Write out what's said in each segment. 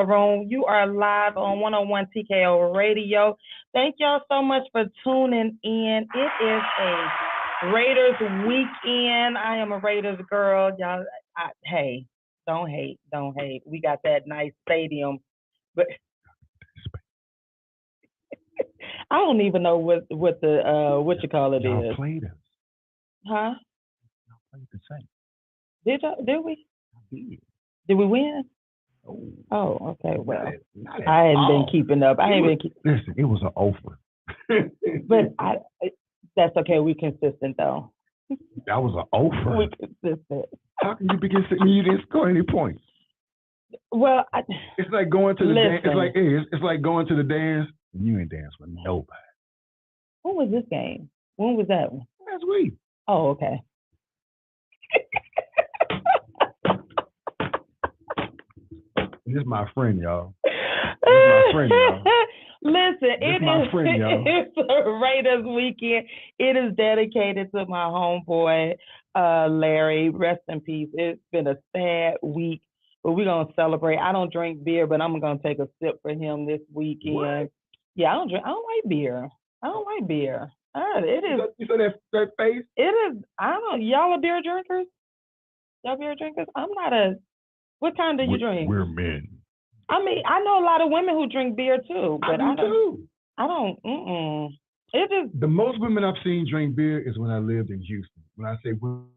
room. You are live on 101 TKO Radio. Thank y'all so much for tuning in. It is a Raiders weekend. I am a Raiders girl. Y'all, hey, don't hate. Don't hate. We got that nice stadium. But I don't even know what the what you call it Y'all is. played us. Huh? Y'all played the same. Did we? Did. Did we win? Oh, Oh, okay. Well, not at I hadn't been all. keeping up. I ain't been. Listen, it was an offer. But that's okay. We consistent though. That was an offer. We consistent. How can you be consistent when you didn't score any points? Well, It's like going to the dance. listen. It's like going to the dance and you ain't dance with nobody. When was this game? When was that one? Last week. Oh, okay. This is my friend, y'all. This is my friend, y'all. Listen, This my friend, y'all. it's a Raiders weekend. It is dedicated to my homeboy, Larry. Rest in peace. It's been a sad week, but we're gonna celebrate. I don't drink beer, but I'm gonna take a sip for him this weekend. What? Yeah, I don't drink. I don't like beer. I don't like beer. It is. You saw that face? It is. I don't know. Y'all are beer drinkers? Y'all beer drinkers? I'm not a. What kind do you drink? We're men. I mean, I know a lot of women who drink beer too, but I do too. I don't. It is. The most women I've seen drink beer is when I lived in Houston. When I say women.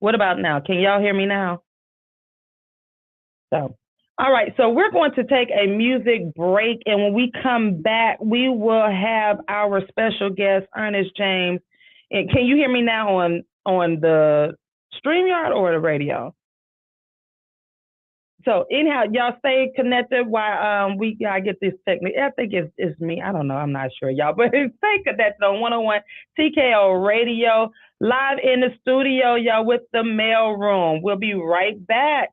What about now? Can y'all hear me now? So, all right. So we're going to take a music break, and when we come back, we will have our special guest, Ernest James. And can you hear me now on the StreamYard or the radio? So anyhow, y'all stay connected while I get this technique. I think it's me. I don't know. I'm not sure, y'all. But stay connected on 101 TKO Radio, live in the studio, y'all, with the mail room. We'll be right back.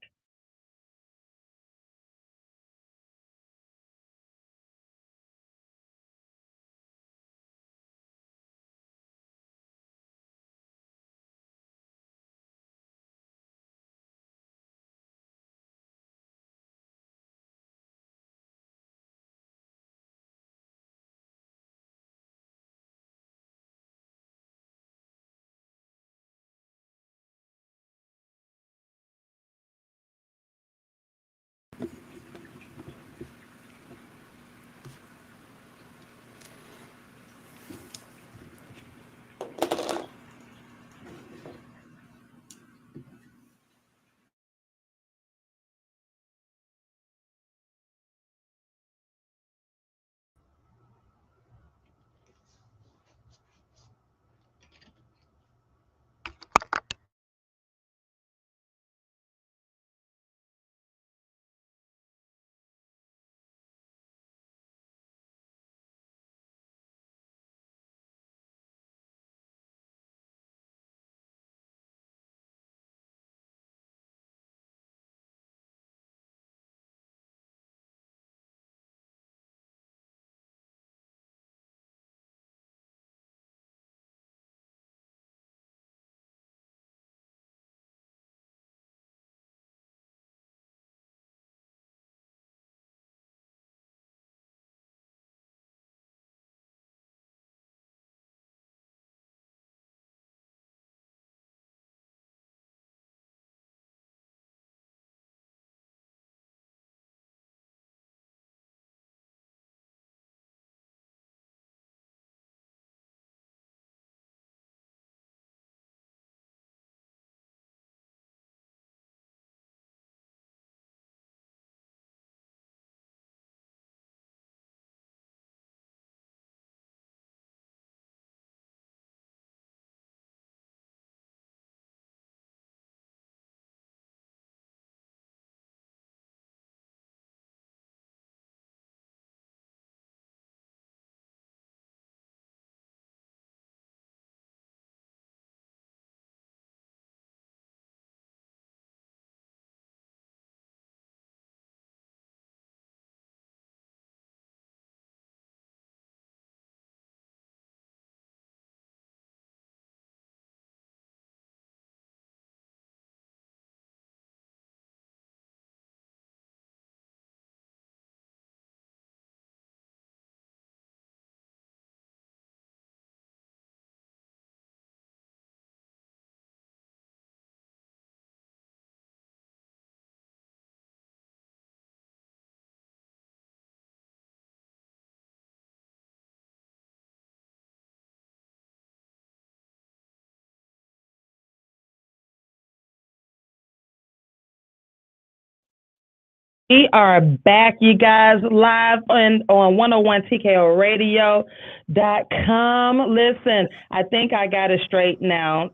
We are back, you guys, live on 101TKORadio.com. Listen, I think I got it straight now.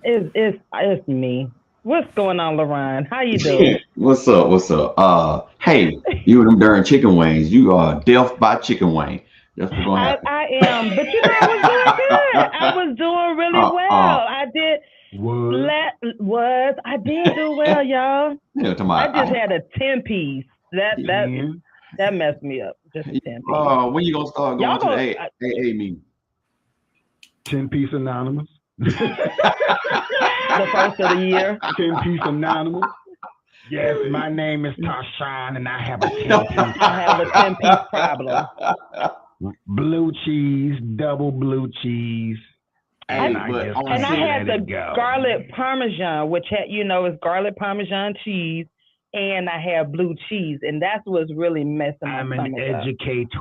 It's me. What's going on, LaRon? How you doing? What's up? What's up? Hey, you and them darn chicken wings. You are deaf by chicken wing. That's what's gonna happen. I am, but you know I was doing good. I was doing really well. I did. I did do well, y'all. Yeah, I just had a 10-piece. That messed me up. Just a 10-piece. When you gonna start going to the AA meeting? 10-piece anonymous. The first of the year. 10-piece anonymous. Yes, my name is TaShon, and I have a 10-piece. I have a 10-piece problem. Blue cheese, double blue cheese. And I had the garlic parmesan, which is garlic parmesan cheese, and I have blue cheese, and that's what's really messing my stomach up. I'm an educator.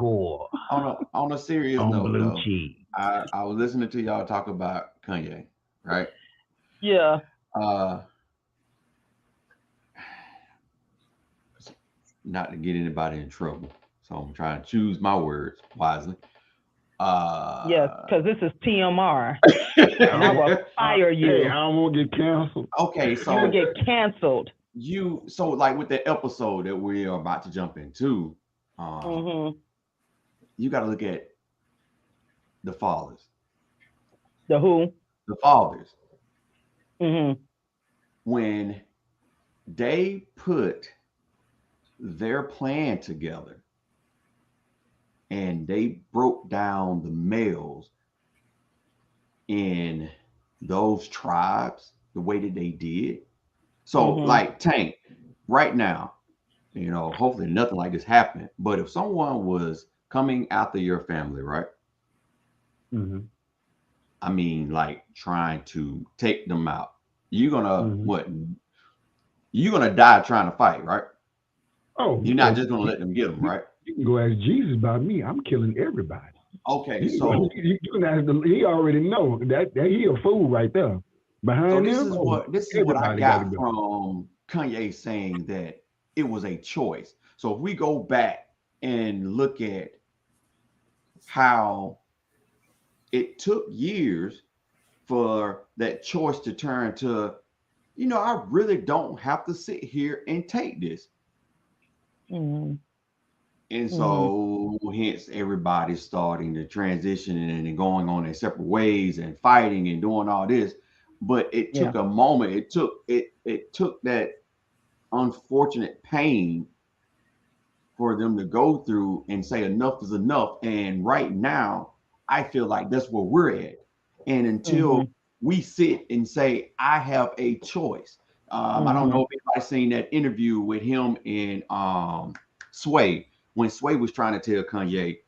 On a serious on note, blue though, cheese. I was listening to y'all talk about Kanye, right? Yeah. Uh, not to get anybody in trouble, so I'm trying to choose my words wisely. Yes, Uh, because this is TMR, and I I, will fire hey, you. I don't want to get canceled. okay, You will so get canceled. like with the episode that we are about to jump into, um, Mm-hmm. you got to look at the fathers. The who? The fathers, Mm-hmm. when they put their plan together and they broke down the males in those tribes the way that they did. So, Mm-hmm. like Tank, right now, hopefully nothing like this happened. But if someone was coming after your family, right? Mm-hmm. I mean, like trying to take them out, you're gonna Mm-hmm. what? You're gonna die trying to fight, right? Oh, You're yeah. not just gonna let them get them, You, right? you can go ask Jesus about me. I'm killing everybody. Okay, You can go. so You can ask the. He already know that he a fool right there. so Behind this them, is oh, what I everybody got to got go. from Kanye saying that it was a choice. So if we go back and look at how it took years for that choice to turn to, I really don't have to sit here and take this. Mm-hmm. And Mm-hmm. so hence everybody's starting to transition and going on their separate ways and fighting and doing all this. But it Yeah. took a moment. It took that unfortunate pain for them to go through and say enough is enough. And right now, I feel like that's where we're at. And until Mm-hmm. we sit and say, I have a choice. I don't Mm-hmm. know if anybody's seen that interview with him and Sway, when Sway was trying to tell Kanye,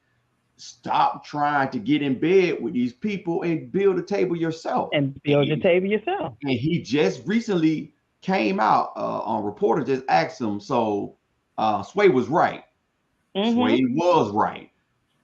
stop trying to get in bed with these people and build a table yourself. And build your And, table yourself. and he just recently came out on reporter just asked him, so Sway was right. Mm-hmm. Sway was right.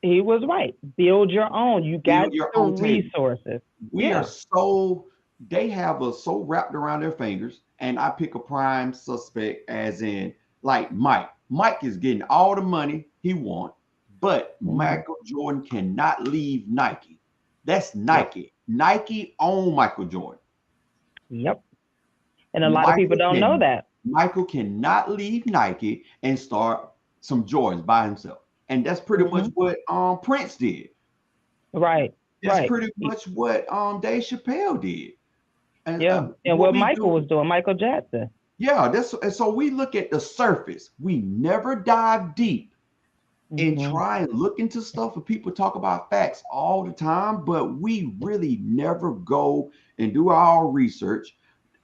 He was right. Build your own. You got Build your the own table. resources. We are Yeah. so they have us so wrapped around their fingers. And I pick a prime suspect as in like Mike. Mike is getting all the money he wants, but Mm-hmm. Michael Jordan cannot leave Nike. That's Yep. Nike. Nike own Michael Jordan. Yep. And a lot of people Michael don't know can that. Michael cannot leave Nike and start some Jordans by himself. And that's pretty much Mm-hmm. what Prince did. Right. That's Right. pretty much what Dave Chappelle did. And Yeah. And what what we Michael was do, doing, Michael Jackson. yeah, that's and so we look at the surface. We never dive deep and Mm-hmm. try and look into stuff. And people talk about facts all the time, but we really never go and do our research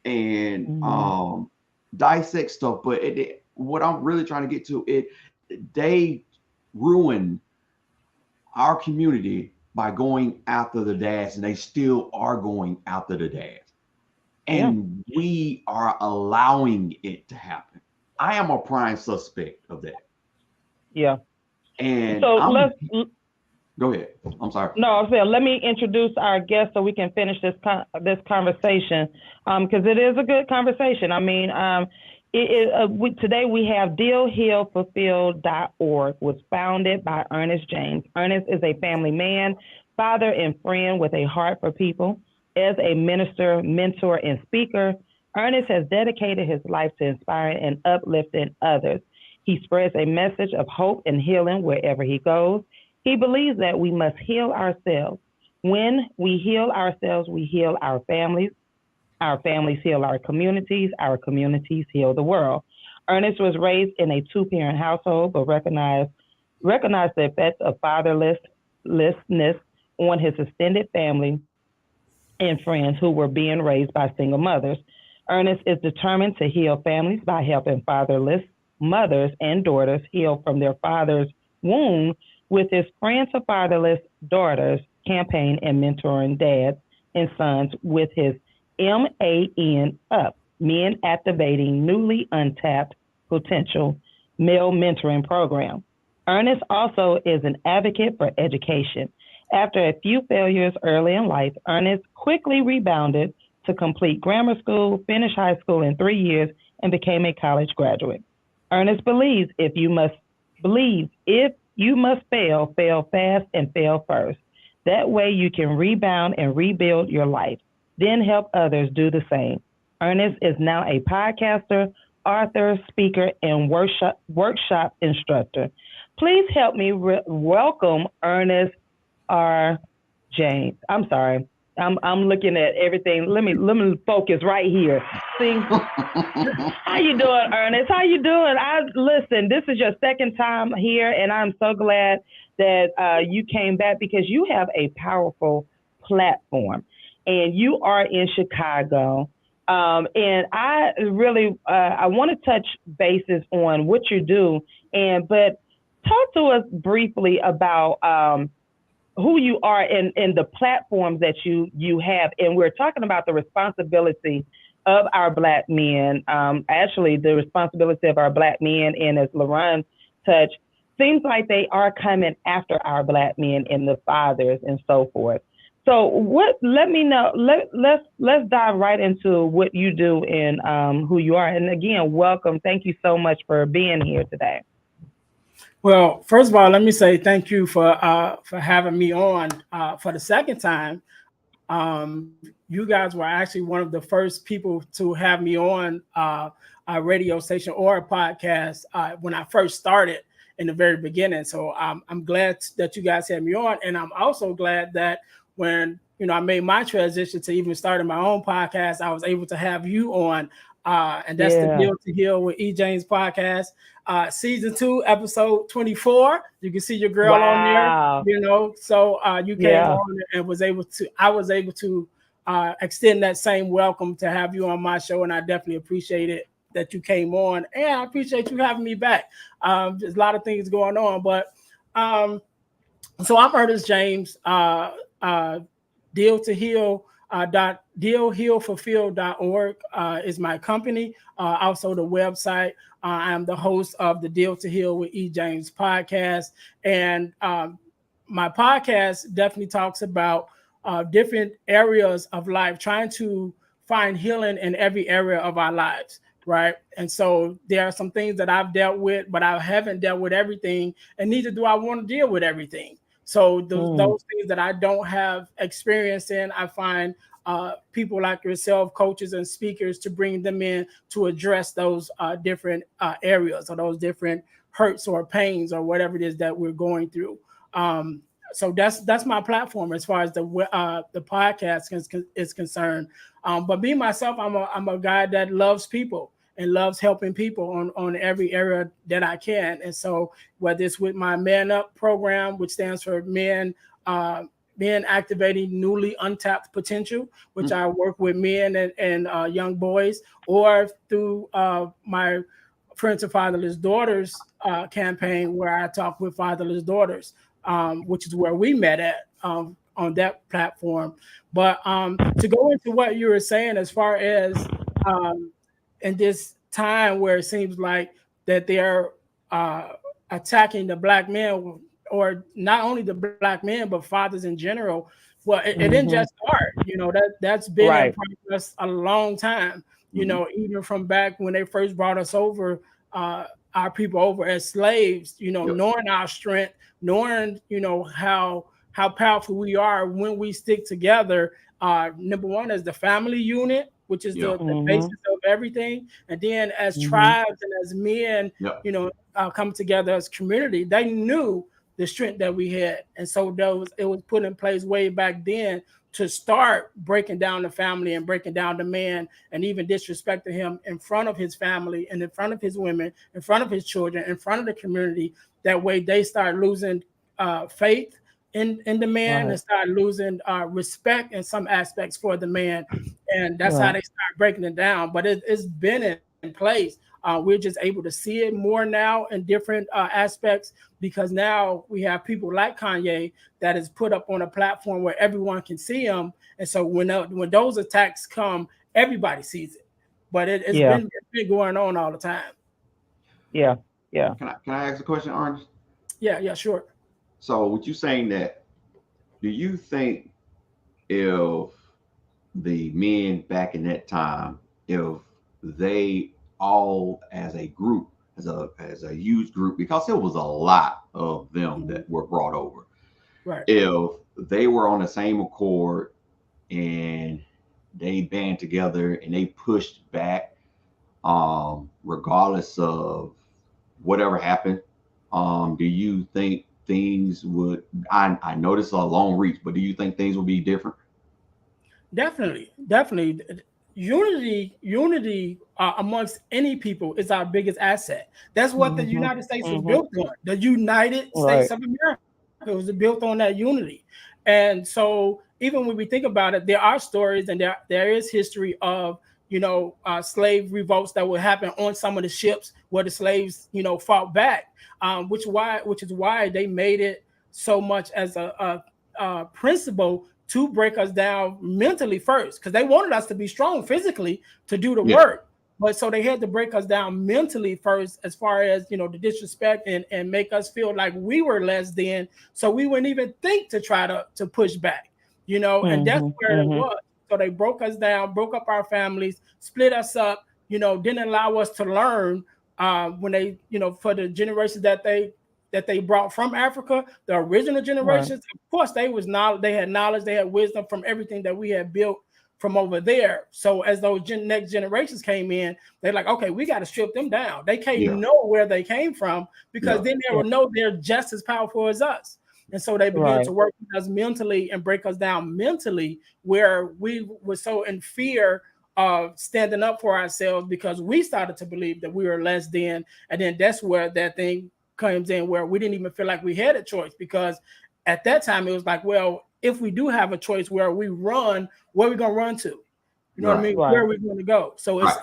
and Mm-hmm. dissect stuff. But what I'm really trying to get to they ruin our community by going after the dads, and they still are going after the dads. Yeah. And we are allowing it to happen. I am a prime suspect of that. Yeah. And So I'm let's go ahead. I'm sorry. no, I'm saying let me introduce our guest so we can finish this conversation because it is a good conversation. I mean, today we have dealhealfulfilled.org was founded by Ernest James. Ernest is a family man, father, and friend with a heart for people. As a minister, mentor, and speaker, Ernest has dedicated his life to inspiring and uplifting others. He spreads a message of hope and healing wherever he goes. He believes that we must heal ourselves. When we heal ourselves, we heal our families heal our communities heal the world. Ernest was raised in a two-parent household, but recognized the effects of fatherlessness on his extended family and friends who were being raised by single mothers. Ernest is determined to heal families by helping fatherless mothers and daughters heal from their father's wound with his Friends of Fatherless Daughters campaign and mentoring dads and sons with his MAN Up, Men Activating Newly Untapped Potential Male Mentoring Program. Ernest also is an advocate for education. After a few failures early in life, Ernest quickly rebounded to complete grammar school, finish high school in 3 years, and became a college graduate. Ernest believes if you must fail, fail fast and fail first. That way you can rebound and rebuild your life, then help others do the same. Ernest is now a podcaster, author, speaker, and workshop instructor. Please help me welcome Ernest R. James. I'm sorry. I'm looking at everything. Let me focus right here. See, how you doing, Ernest? How you doing? Listen. This is your second time here, and I'm so glad that you came back because you have a powerful platform, and you are in Chicago. And I really I want to touch bases on what you do, but talk to us briefly about who you are and the platforms that you have. And we're talking about the responsibility of our Black men, actually the responsibility of our Black men. And as LaRon touched, seems like they are coming after our Black men and the fathers and so forth. So let me know, let's dive right into what you do and who you are. And again, welcome. Thank you so much for being here today. Well, first of all, let me say thank you for having me on for the second time. You guys were actually one of the first people to have me on a radio station or a podcast when I first started in the very beginning. So I'm glad that you guys had me on, and I'm also glad that when I made my transition to even starting my own podcast, I was able to have you on. And that's the Deal to Heal with E. James podcast, season 2, episode 24. You can see your girl on there, so you came on and I was able to extend that same welcome to have you on my show. And I definitely appreciate it that you came on, and I appreciate you having me back. There's a lot of things going on, but so I'm Earnest James, Deal to Heal. DealHealFulfill.org is my company. Also the website. I am the host of the Deal to Heal with E. James podcast. And my podcast definitely talks about different areas of life, trying to find healing in every area of our lives. Right. And so there are some things that I've dealt with, but I haven't dealt with everything, and neither do I want to deal with everything. So those things that I don't have experience in, I find people like yourself, coaches and speakers, to bring them in to address those different areas or those different hurts or pains or whatever it is that we're going through. So that's my platform as far as the podcast is concerned. But me myself, I'm a guy that loves people and loves helping people on every area that I can. And so whether it's with my Man Up program, which stands for men activating newly untapped potential, which I work with men and young boys, or through my Friends of Fatherless Daughters campaign, where I talk with fatherless daughters, which is where we met at on that platform. But to go into what you were saying, as far as in this time where it seems like that they're attacking the Black men, or not only the Black men, but fathers in general. Well, it didn't just start, that's been in progress a long time, even from back when they first brought us over, our people over as slaves, knowing our strength, knowing, how powerful we are when we stick together. Number one is the family unit, which is the basis of everything. And then as tribes and as men, come together as community, they knew the strength that we had. And so it was put in place way back then to start breaking down the family and breaking down the man, and even disrespecting him in front of his family and in front of his women, in front of his children, in front of the community. That way they start losing faith in the man, and start losing respect in some aspects for the man. And that's how they start breaking it down. But it's been in place. We're just able to see it more now in different aspects, because now we have people like Kanye that is put up on a platform where everyone can see him. And so when those attacks come, everybody sees it. But it's been going on all the time. Yeah. Can I ask a question, Ernest? Yeah, sure. So with you saying that, do you think if the men back in that time, if they all as a group, as a huge group, because there was a lot of them that were brought over. Right. If they were on the same accord and they band together and they pushed back, regardless of whatever happened, do you think things would? I know this is a long reach, but do you think things would be different? Definitely. Unity amongst any people is our biggest asset. That's what the United States was built on. The United States of America was built on that unity. And so even when we think about it, there are stories and there is history of slave revolts that would happen on some of the ships where the slaves fought back, which is why they made it so much as a principle to break us down mentally first, because they wanted us to be strong physically to do the work. But so they had to break us down mentally first, as far as the disrespect and make us feel like we were less than, so we wouldn't even think to try to push back, and that's where it was. So they broke us down, broke up our families, split us up, didn't allow us to learn when they, for the generations that they brought from Africa, the original generations. Of course, they had knowledge, they had wisdom from everything that we had built from over there. So as those next generations came in, they're like, okay, we got to strip them down. They can't know where they came from, because then they will know they're just as powerful as us. And so they began to work with us mentally and break us down mentally, where we were so in fear of standing up for ourselves, because we started to believe that we were less than. And then that's where that thing comes in, where we didn't even feel like we had a choice, because at that time it was like, well, if we do have a choice where we run, where are we going to run to? You know what I mean? Where are we going to go? So it's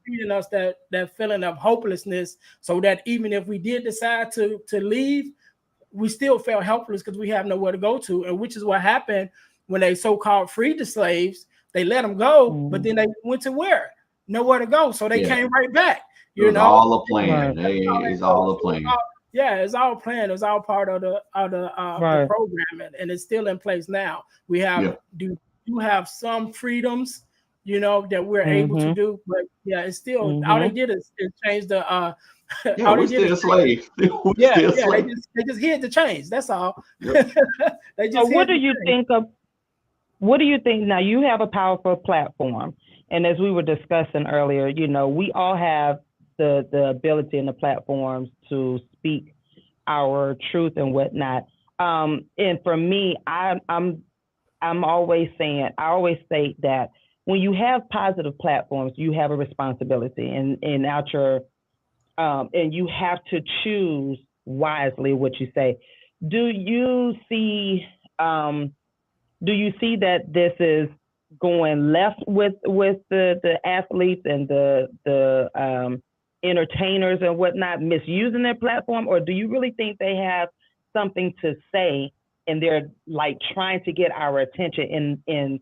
feeding us that feeling of hopelessness, so that even if we did decide to leave, we still felt helpless because we have nowhere to go to. And which is what happened when they so-called freed the slaves. They let them go, but then they went to where? Nowhere to go. So they came right back. It was all a plan. It's all a plan. It's all planned. It was all part of the program, and it's still in place now. We have do have some freedoms, that we're able to do, but it's still all they did is change the we're still slaves. They just hid the change. That's all. They just. So what do you think of? What do you think? Now you have a powerful platform, and as we were discussing earlier, we all have the ability and the platforms to speak our truth and whatnot. And for me, I'm always saying, I always say that when you have positive platforms, you have a responsibility, and you have to choose wisely what you say. Do you see that this is going left with the athletes and the entertainers and whatnot misusing their platform, or do you really think they have something to say and they're like trying to get our attention in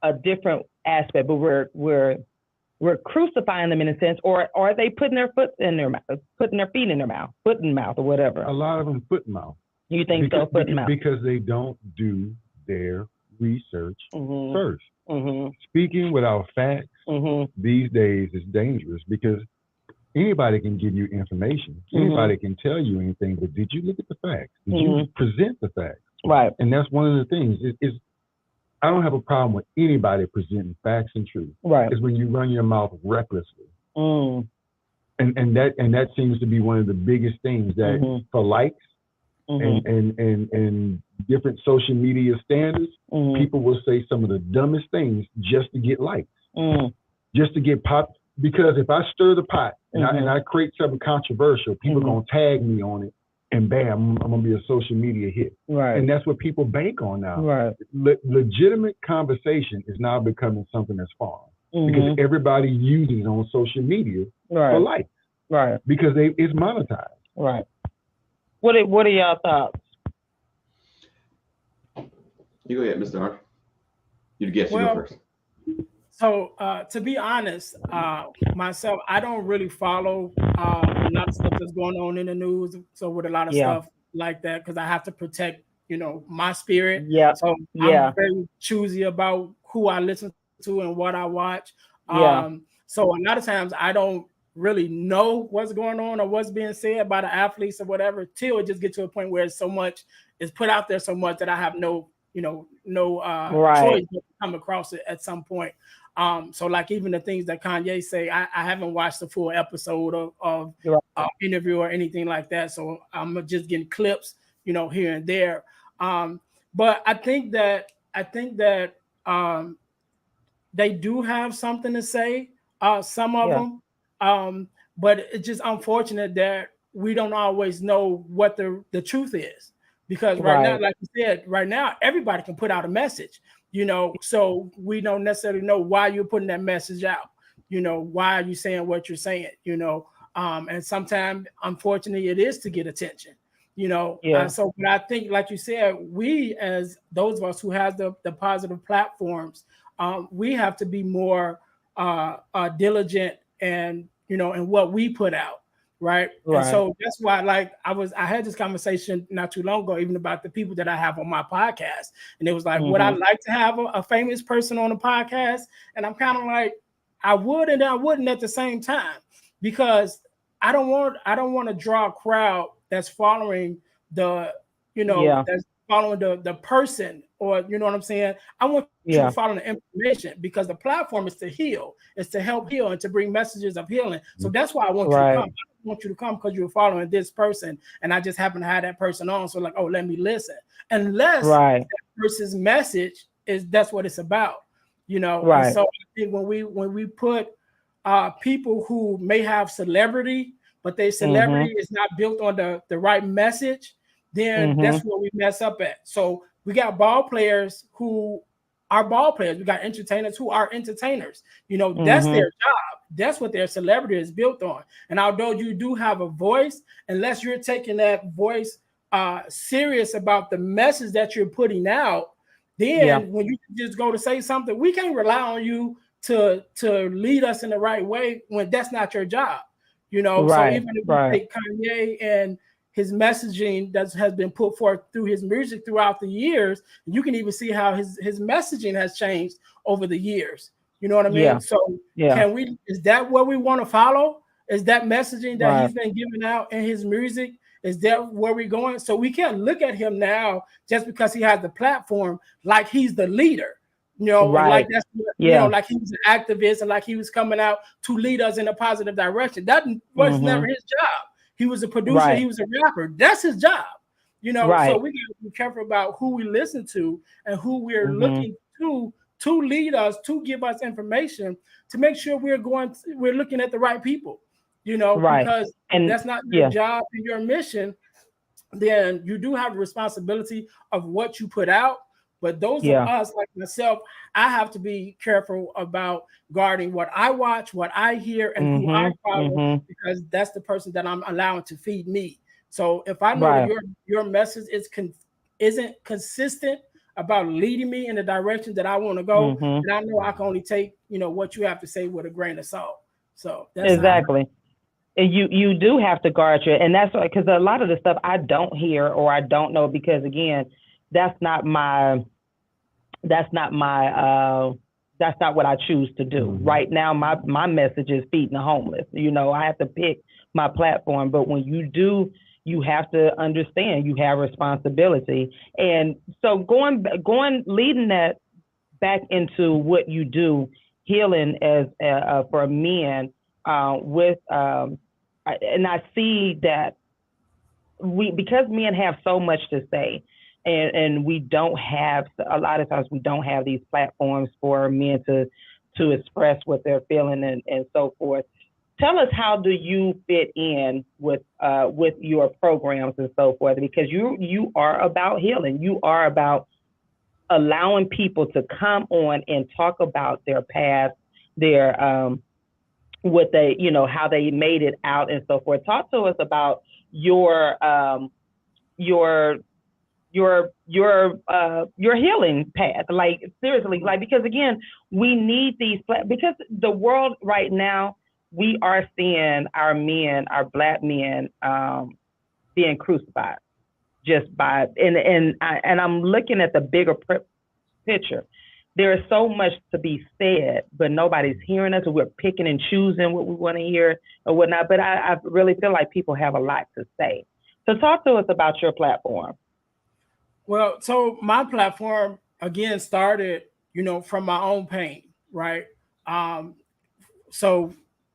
a different aspect, but we're crucifying them in a sense, or are they putting their foot in their mouth, putting their feet in their mouth, foot in mouth, or whatever? A lot of them foot in mouth. You think so? Foot in mouth because they don't do their research first. Speaking without facts these days is dangerous, because anybody can give you information. Anybody can tell you anything, but did you look at the facts? Did you present the facts? Right. And that's one of the things. I don't have a problem with anybody presenting facts and truth. Right. It's when you run your mouth recklessly. And that seems to be one of the biggest things that for likes and different social media standards, people will say some of the dumbest things just to get likes, just to get pop. Because if I stir the pot and I create something controversial, people are going to tag me on it, and bam, I'm going to be a social media hit. Right. And that's what people bank on now. Right. Legitimate conversation is now becoming something that's foreign, because everybody uses it on social media for likes. Right. Because it's monetized. Right. What are y'all thoughts? You go ahead, Mr. R. You go first. So to be honest, myself, I don't really follow a lot of stuff that's going on in the news. So with a lot of stuff like that, because I have to protect my spirit. Yeah. So I'm very choosy about who I listen to and what I watch. So a lot of times I don't really know what's going on or what's being said by the athletes or whatever till it just gets to a point where it's so much is put out there so much that I have no choice but to come across it at some point. So like even the things that Kanye say, I haven't watched the full episode of interview or anything like that. So I'm just getting clips, here and there. But I think that they do have something to say, some of them. But it's just unfortunate that we don't always know what the truth is. Because right now, like you said, right now, everybody can put out a message, so we don't necessarily know why you're putting that message out. Why are you saying what you're saying, and sometimes, unfortunately, it is to get attention, so but I think, like you said, we, as those of us who have the positive platforms, we have to be more diligent and, in what we put out. Right. And so that's why, like, I had this conversation not too long ago, even about the people that I have on my podcast. And it was like, would I like to have a famous person on a podcast? And I'm kind of like, I would and I wouldn't at the same time, because I don't want to draw a crowd that's following that's following the person, or you know what I'm saying? I want you to follow the information, because the platform is to heal, it's to help heal and to bring messages of healing. So that's why I want you to come. I want you to come because you're following this person, and I just happen to have that person on. So like, oh, let me listen. Unless that person's message that's what it's about, And so I think when we put people who may have celebrity, but their celebrity is not built on the right message, then that's where we mess up at. So we got ball players who are ball players. We got entertainers who are entertainers. That's their job. That's what their celebrity is built on. And although you do have a voice, unless you're taking that voice serious about the message that you're putting out, then when you just go to say something, we can't rely on you to lead us in the right way when that's not your job. So even if you take Kanye and his messaging that has been put forth through his music throughout the years, you can even see how his messaging has changed over the years. You know what I mean? So is that what we want to follow? Is that messaging that he's been giving out in his music? Is that where we're going? So we can't look at him now just because he has the platform like he's the leader. Like that's like he was an activist and like he was coming out to lead us in a positive direction. That was never his job. He was a producer. He was a rapper. That's his job. So we got to be careful about who we listen to and who we're looking to lead us, to give us information, to make sure we're looking at the right people. Because that's not your job and your mission, then you do have a responsibility of what you put out. But those of us, like myself, I have to be careful about guarding what I watch, what I hear, and who I follow, because that's the person that I'm allowing to feed me. So if I know that your message isn't consistent about leading me in the direction that I want to go, then I know I can only take what you have to say with a grain of salt. So that's exactly. And you do have to guard your, and that's because a lot of the stuff I don't hear or I don't know, because again, that's not what I choose to do. Right now, my message is feeding the homeless. I have to pick my platform, but when you do, you have to understand you have responsibility. And so leading that back into what you do, healing as for men and I see that because men have so much to say, and we don't have, a lot of times we don't have these platforms for men to express what they're feeling and so forth. Tell us, how do you fit in with your programs and so forth? Because you are about healing. You are about allowing people to come on and talk about their past, their what they, how they made it out and so forth. Talk to us about your healing path. Like, seriously, like, because again, we need these, because the world right now, we are seeing our men, our Black men, being crucified. just by and I'm looking at the bigger picture. There is so much to be said, but nobody's hearing us, or we're picking and choosing what we want to hear or whatnot. But I really feel like people have a lot to say. So talk to us about your platform. Well, so my platform again started, from my own pain, right? So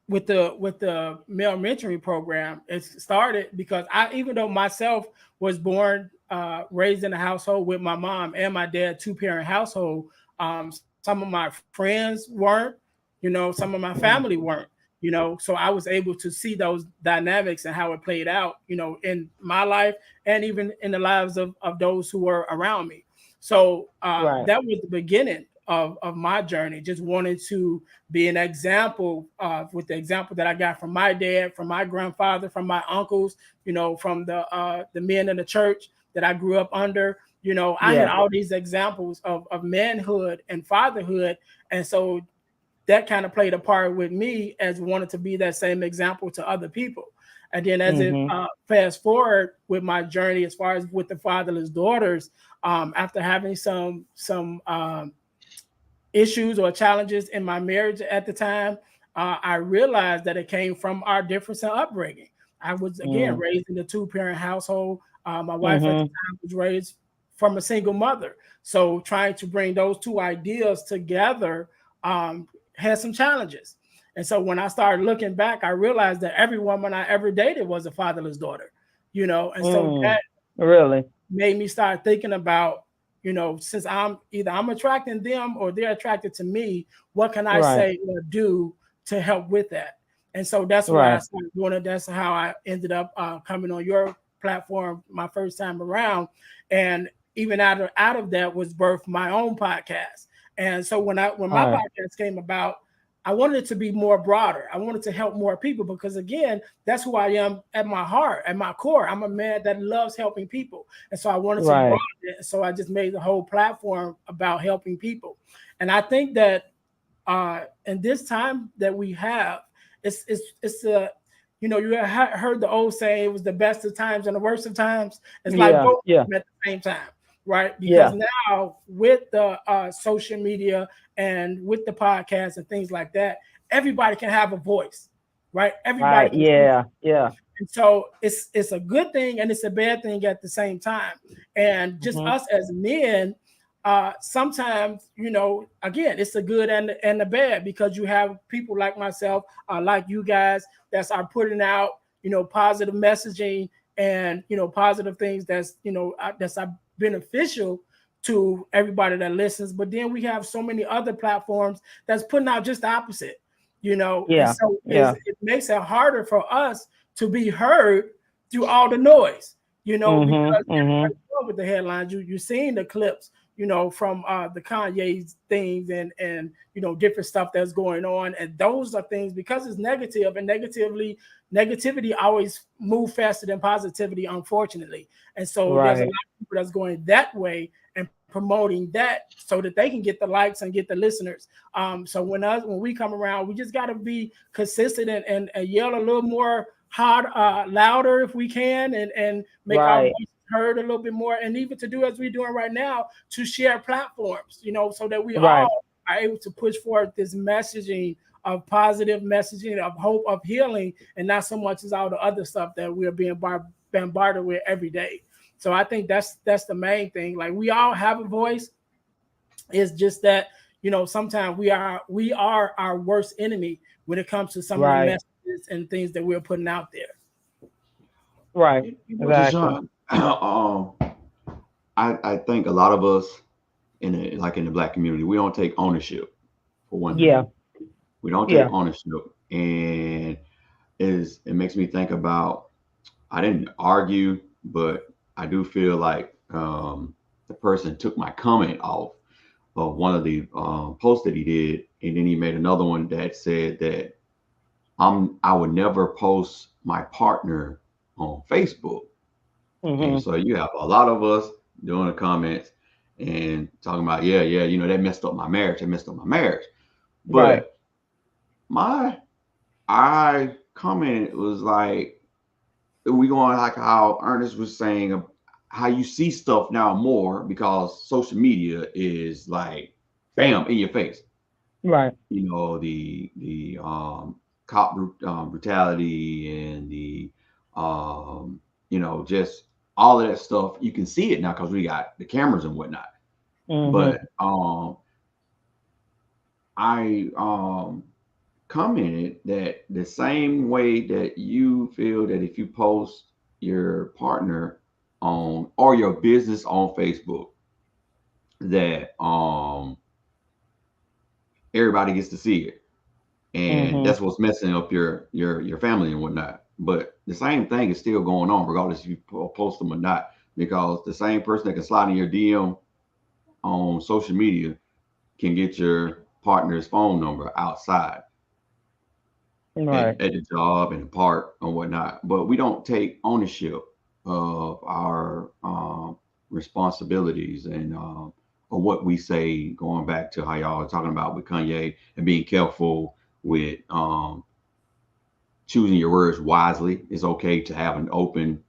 with the male mentoring program, it started because even though myself was born, raised in a household with my mom and my dad, 2-parent household, some of my friends weren't, some of my family weren't, so I was able to see those dynamics and how it played out, in my life and even in the lives of those who were around me. So that was the beginning of my journey, just wanted to be an example with the example that I got from my dad, from my grandfather, from my uncles, from the men in the church that I grew up under. I had all these examples of manhood and fatherhood. And so that kind of played a part with me as wanting to be that same example to other people. And then as it fast forward with my journey, as far as with the fatherless daughters, after having some issues or challenges in my marriage at the time, I realized that it came from our difference in upbringing. I was, again, raised in a 2-parent household. My wife at the time was raised from a single mother. So trying to bring those two ideas together had some challenges. And so when I started looking back, I realized that every woman I ever dated was a fatherless daughter, and so that really made me start thinking about, since I'm attracting them or they're attracted to me, what can I say or do to help with that? And so that's why I started doing it. That's how I ended up coming on your platform my first time around. And even out of that was birthed my own podcast. And so when my podcast came about, I wanted it to be more broader. I wanted to help more people because, again, that's who I am at my heart, at my core. I'm a man that loves helping people. And so I wanted to broaden it. So I just made the whole platform about helping people. And I think that in this time that we have, it's you have heard the old saying, it was the best of times and the worst of times. It's like both of them at the same time. Right. Because now with the social media and with the podcast and things like that, everybody can have a voice. Right. Everybody can And so it's a good thing and it's a bad thing at the same time. And just us as men, sometimes, again, it's the good and the bad, because you have people like myself, like you guys, that are putting out, positive messaging and, positive things that's beneficial to everybody that listens. But then we have so many other platforms that's putting out just the opposite, and so it makes it harder for us to be heard through all the noise, because with the headlines, you're seeing the clips, from the Kanye's things and different stuff that's going on. And those are things, because it's negative, and negativity always move faster than positivity, unfortunately. And so there's a lot of people that's going that way and promoting that so that they can get the likes and get the listeners. So when we come around, we just got to be consistent and yell a little more hard, louder if we can, and make our voice heard a little bit more, and even to do as we're doing right now, to share platforms, so that we all are able to push forward this messaging of positive messaging, of hope, of healing, and not so much as all the other stuff that we're being bombarded with every day. So I think that's the main thing. Like, we all have a voice. It's just that, sometimes we are our worst enemy when it comes to some of the messages and things that we're putting out there. Right. Exactly. I think a lot of us in the Black community, we don't take ownership for one thing. We don't take ownership, and it makes me think about, I didn't argue, but I do feel like the person took my comment off of one of the posts that he did, and then he made another one that said that I would never post my partner on Facebook. And so you have a lot of us doing the comments and talking about, that messed up my marriage. It messed up my marriage. But I commented was like, we going like how Ernest was saying, how you see stuff now more because social media is like bam in your face. Right. You know, the cop brutality and the you know, just all of that stuff. You can see it now because we got the cameras and whatnot. But I commented that the same way that you feel that if you post your partner on or your business on Facebook, that everybody gets to see it, and that's what's messing up your family and whatnot. But the same thing is still going on regardless if you post them or not, because the same person that can slide in your DM on social media can get your partner's phone number outside Right. at the job and the park and whatnot. But we don't take ownership of our responsibilities and of what we say, going back to how y'all are talking about with Kanye and being careful with choosing your words wisely. It's okay to have an open,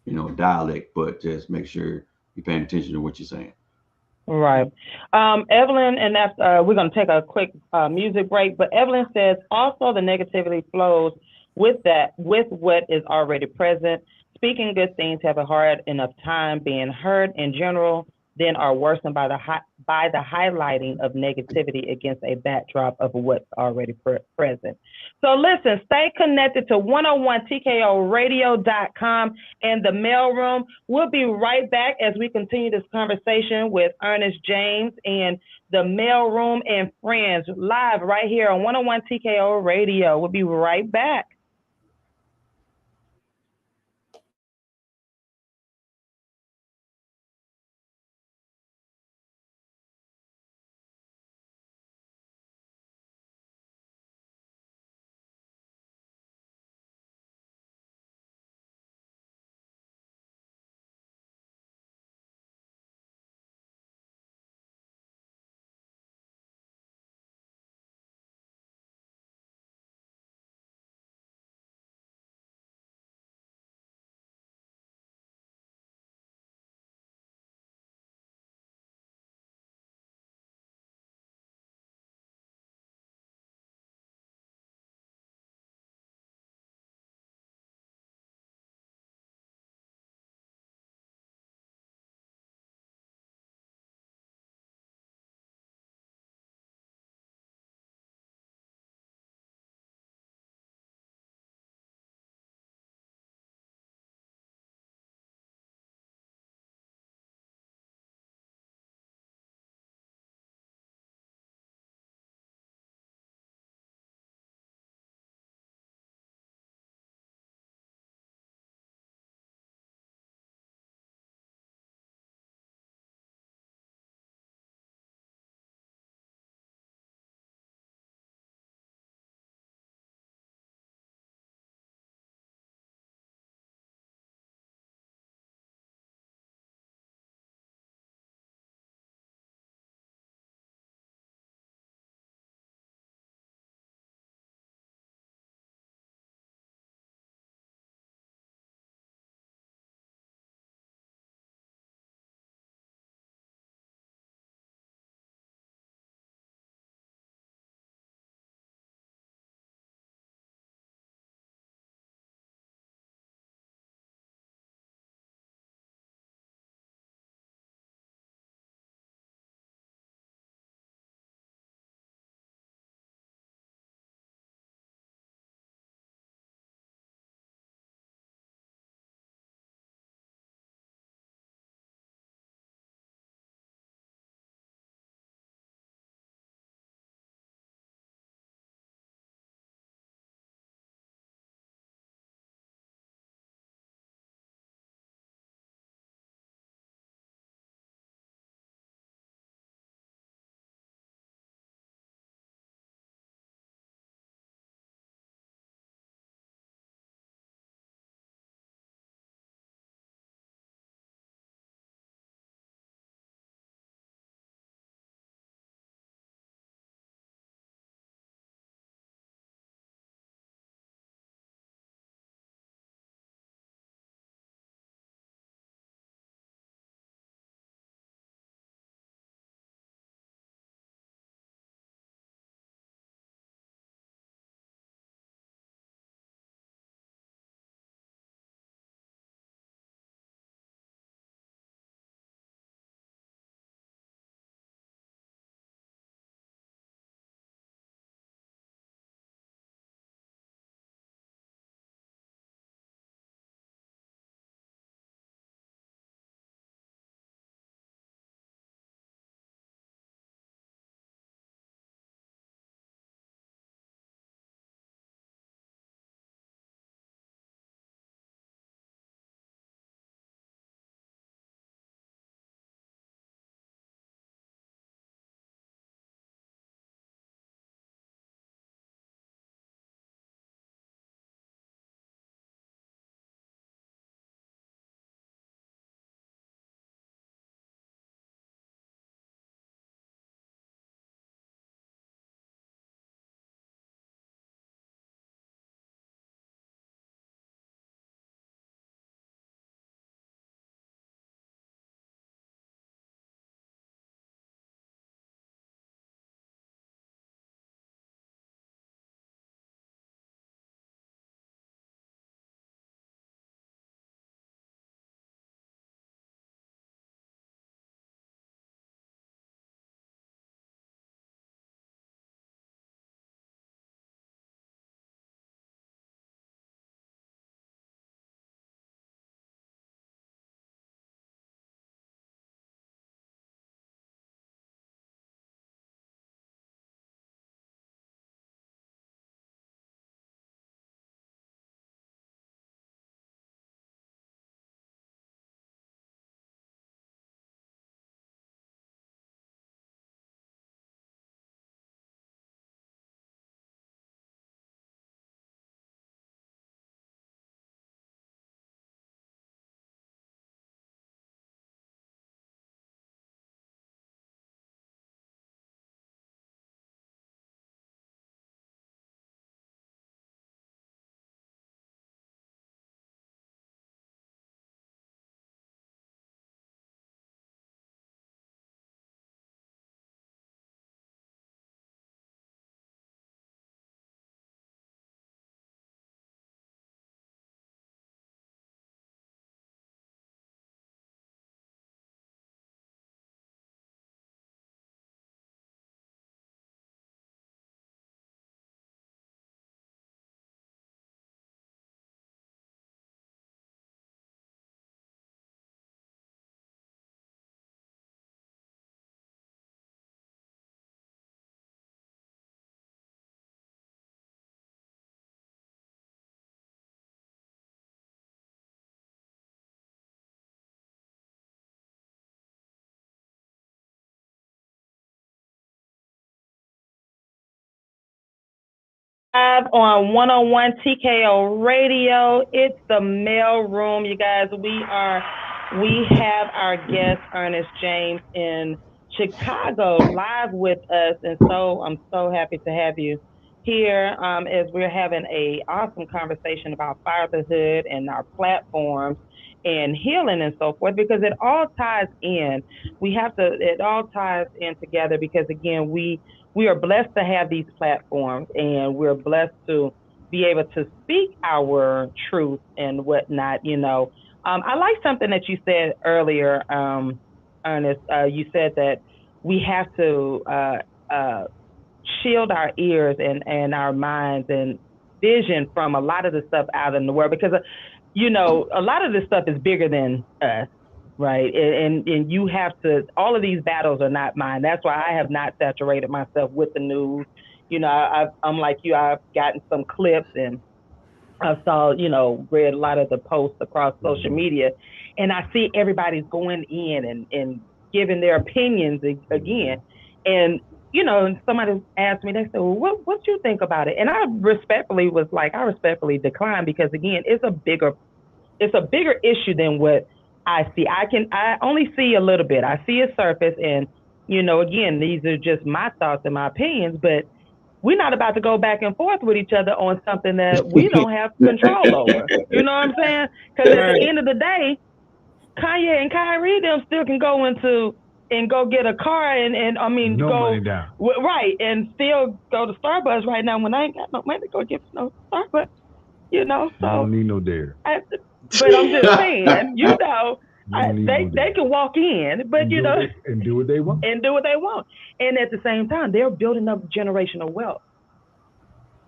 you know, dialect, but just make sure you're paying attention to what you're saying. Right. Evelyn, and that's, we're going to take a quick music break, but Evelyn says also the negativity flows with what is already present. Speaking good things have a hard enough time being heard in general, then are worsened by the highlighting of negativity against a backdrop of what's already present. So listen, stay connected to 101TKORadio.com and the mailroom. We'll be right back as we continue this conversation with Ernest James and the mailroom and friends live right here on 101 TKO Radio. We'll be right back. Live on 101 TKO Radio. It's the mail room, you guys. We have our guest Ernest James in Chicago live with us, and so I'm so happy to have you here as we're having a awesome conversation about fatherhood and our platforms and healing and so forth, because it all ties in. It all ties in together, because again, we are blessed to have these platforms, and we're blessed to be able to speak our truth and whatnot, I like something that you said earlier, Ernest. You said that we have to shield our ears and our minds and vision from a lot of the stuff out in the world, because, a lot of this stuff is bigger than us. Right. And you have to, all of these battles are not mine. That's why I have not saturated myself with the news. I'm like you, I've gotten some clips, and I saw, read a lot of the posts across social media, and I see everybody's going in and giving their opinions again. And, somebody asked me, they said, well, what do you think about it? And I respectfully declined, because again, it's a bigger issue than what I see. I only see a little bit. I see a surface, and, again, these are just my thoughts and my opinions, but we're not about to go back and forth with each other on something that we don't have control over. You know what I'm saying? Because at the end of the day, Kanye and Kyrie, them still can go and go get a car and money down. Right, and still go to Starbucks right now when I ain't got no money to go get no Starbucks, so. You don't need no dare. But I'm just saying, they can walk in, but and do what they want. And at the same time, they're building up generational wealth.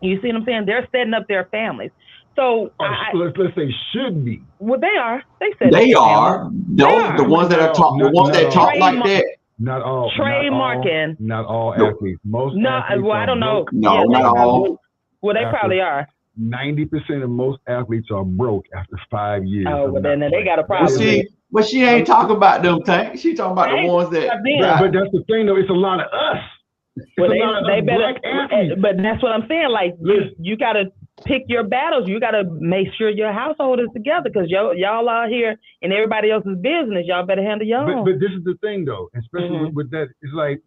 You see what I'm saying? They're setting up their families. So let's say should be. Well, they are. They said they are. The ones that are talk. The ones that talk like that. Not all. Trademarking. Not all athletes. Most. Athletes I don't know. No, not all. Well, they probably are. 90% of most athletes are broke after 5 years. Oh, well, then they got a problem. But she ain't talking about them things. She talking about the ones that. But that's the thing, though. It's a lot of us. Well, they better. But that's what I'm saying. Like, you got to pick your battles. You got to make sure your household is together, because y'all out here in everybody else's business. Y'all better handle your own. But this is the thing, though, especially with that. It's like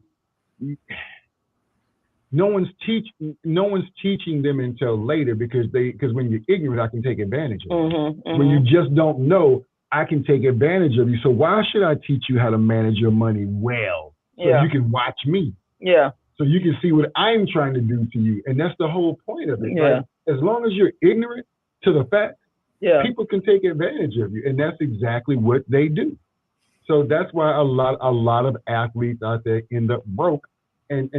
no one's teaching them until later, because when you're ignorant, I can take advantage of you. When you just don't know, I can take advantage of you. So why should I teach you how to manage your money well? So you can watch me. Yeah. So you can see what I'm trying to do to you. And that's the whole point of it. Yeah. Right? As long as you're ignorant to the facts, people can take advantage of you. And that's exactly what they do. So that's why a lot of athletes out there end up broke. And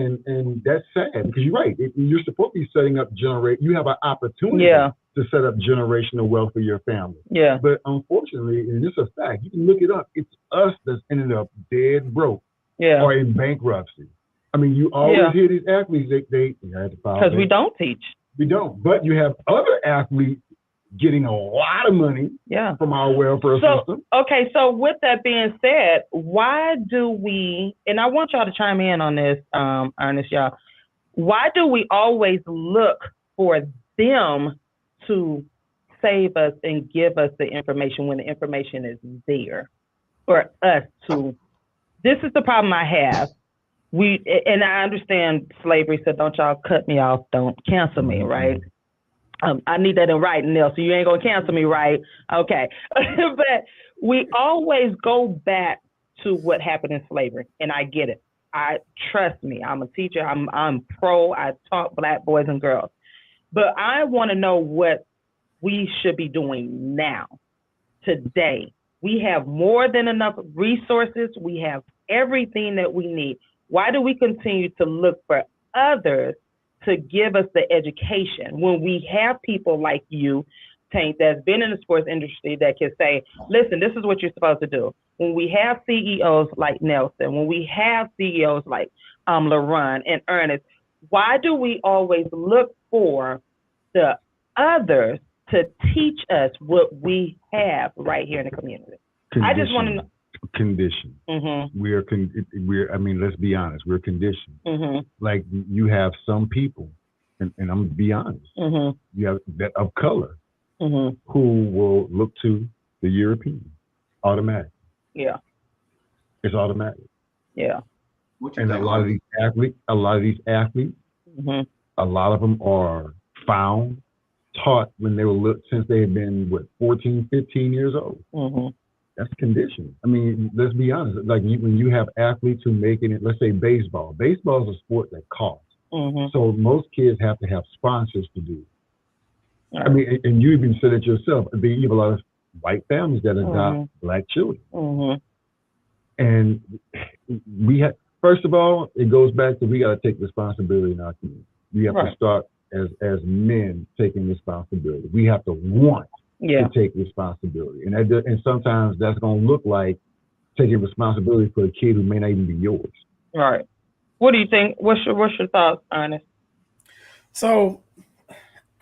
that's sad, because you're right. You're supposed to be setting up you have an opportunity to set up generational wealth for your family. Yeah. But unfortunately, and it's a fact, you can look it up, it's us that's ended up dead broke or in bankruptcy. I mean, you always hear these athletes, they had to file. Because we don't teach. We don't. But you have other athletes getting a lot of money from our welfare system. Okay, so with that being said, why do we, and I want y'all to chime in on this, Ernest, y'all, why do we always look for them to save us and give us the information when the information is there for us to? This is the problem I have. And I understand slavery, so don't y'all cut me off, don't cancel me, right? I need that in writing, Neil, so you ain't gonna cancel me, right? Okay. But we always go back to what happened in slavery, and I get it. Trust me, I'm a teacher, I'm pro, I taught Black boys and girls. But I wanna know what we should be doing now, today. We have more than enough resources, we have everything that we need. Why do we continue to look for others to give us the education when we have people like you, Tank, that's been in the sports industry that can say, listen, this is what you're supposed to do. When we have CEOs like Nelson, when we have CEOs like LaRon and Ernest, why do we always look for the others to teach us what we have right here in the community? I just want to know. Conditioned. We're I mean, let's be honest, we're conditioned. Like, you have some people and I'm gonna be honest, Mm-hmm. you have that of color Mm-hmm. who will look to the European automatic. Yeah. It's automatic. Yeah. What you And a think, lot of Artie? these athletes, Mm-hmm. a lot of them are found, taught when they were since they had been 14, 15 years old. Mm-hmm. That's conditioning. I mean, let's be honest. Like when you have athletes who make it, let's say baseball. Baseball is a sport that costs. Mm-hmm. So most kids have to have sponsors to do it. Right. I mean, and you even said it yourself. You have a lot of white families that adopt black children. Mm-hmm. And we have, first of all, it goes back to we got to take responsibility in our community. We have to start as men taking responsibility. We have to want to take responsibility, and sometimes that's going to look like taking responsibility for a kid who may not even be yours. Right. What do you think? What's your thoughts, Ernest? So,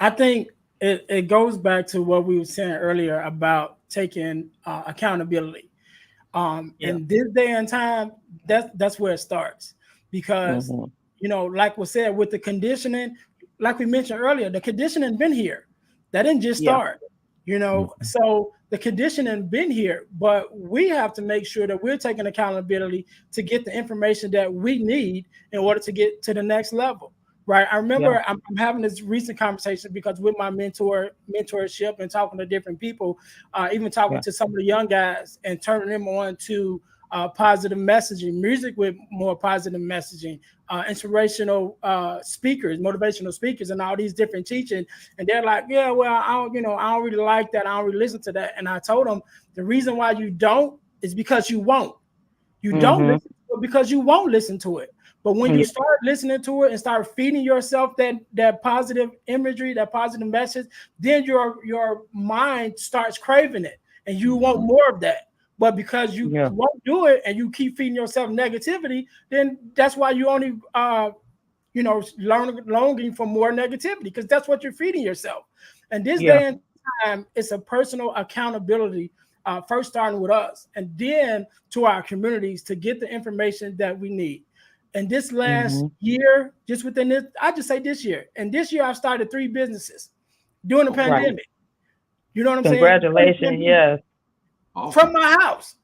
I think it goes back to what we were saying earlier about taking accountability. In this day and time, that's where it starts, because like was said with the conditioning, like we mentioned earlier, the conditioning been here. That didn't just start, So the conditioning been here, but we have to make sure that we're taking accountability to get the information that we need in order to get to the next level. Right. I remember I'm having this recent conversation because with my mentorship and talking to different people, even talking to some of the young guys and turning them on to positive messaging, music with more positive messaging, inspirational speakers, motivational speakers, and all these different teaching. And they're like, yeah, well, I don't really like that. I don't really listen to that. And I told them the reason why you don't is because you won't. You don't listen to it because you won't listen to it. But when you start listening to it and start feeding yourself that positive imagery, that positive message, then your mind starts craving it and you want more of that. But because you won't do it and you keep feeding yourself negativity, then that's why you only longing for more negativity, because that's what you're feeding yourself. And this day and time, it's a personal accountability, first starting with us and then to our communities to get the information that we need. And this last year, just within this, I just say this year. And this year, I've started 3 businesses during the pandemic. You know what I'm saying? Congratulations, yes. From my house.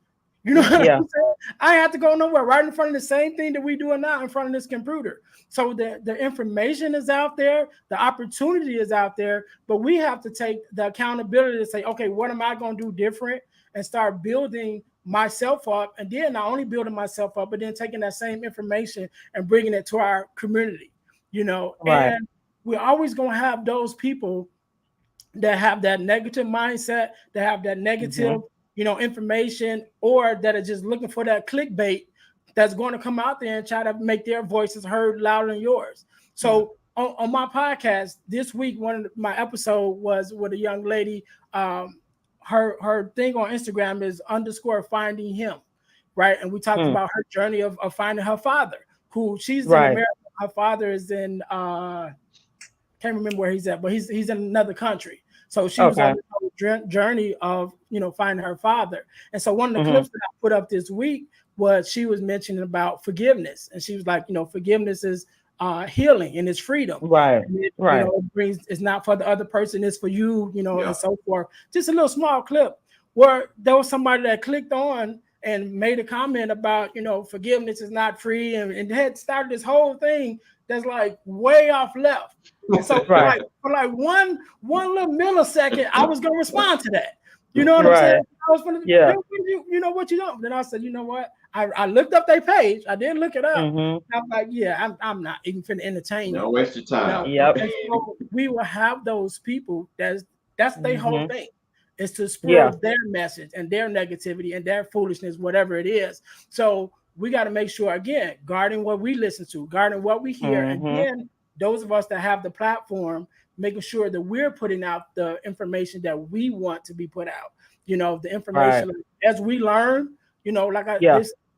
You know what I'm saying? I had to go nowhere, right in front of the same thing that we doing now in front of this computer. So the information is out there, the opportunity is out there, but we have to take the accountability to say, okay, what am I going to do different, and start building myself up, and then not only building myself up, but then taking that same information and bringing it to our community, and we're always going to have those people that have that negative mindset, that have that negative, information, or that are just looking for that clickbait that's going to come out there and try to make their voices heard louder than yours. So on my podcast this week, one of my episode was with a young lady, her thing on Instagram is _ him, right? And we talked about her journey of finding her father, who she's in America. Her father is in can't remember where he's at, but he's in another country. So she was on the journey of finding her father. And so one of the clips that I put up this week was she was mentioning about forgiveness, and she was like, forgiveness is healing and it's freedom. Right. And it brings, it's not for the other person, it's for you, and so forth. Just a little small clip where there was somebody that clicked on and made a comment about, forgiveness is not free, and had started this whole thing that's like way off left. And so for like one little millisecond, I was gonna respond to that. You know what I'm saying? I was gonna, you know what you know. Then I said, you know what? I looked up their page. I didn't look it up. I'm like, I'm not even finna entertain. No waste your time. And so we will have those people that's their whole thing, is to spread their message and their negativity and their foolishness, whatever it is. So we got to make sure, again, guarding what we listen to, guarding what we hear, and then those of us that have the platform, making sure that we're putting out the information that we want to be put out. The information as we learn.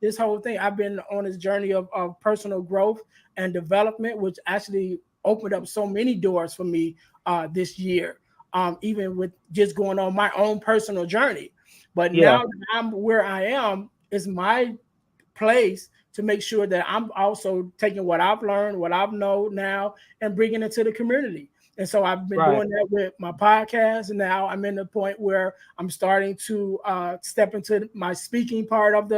This whole thing, I've been on this journey of personal growth and development, which actually opened up so many doors for me this year, even with just going on my own personal journey. But now that I'm where I am, it's my place to make sure that I'm also taking what I've learned, what I've known now, and bringing it to the community. And so I've been doing that with my podcast, and now I'm in the point where I'm starting to step into my speaking part of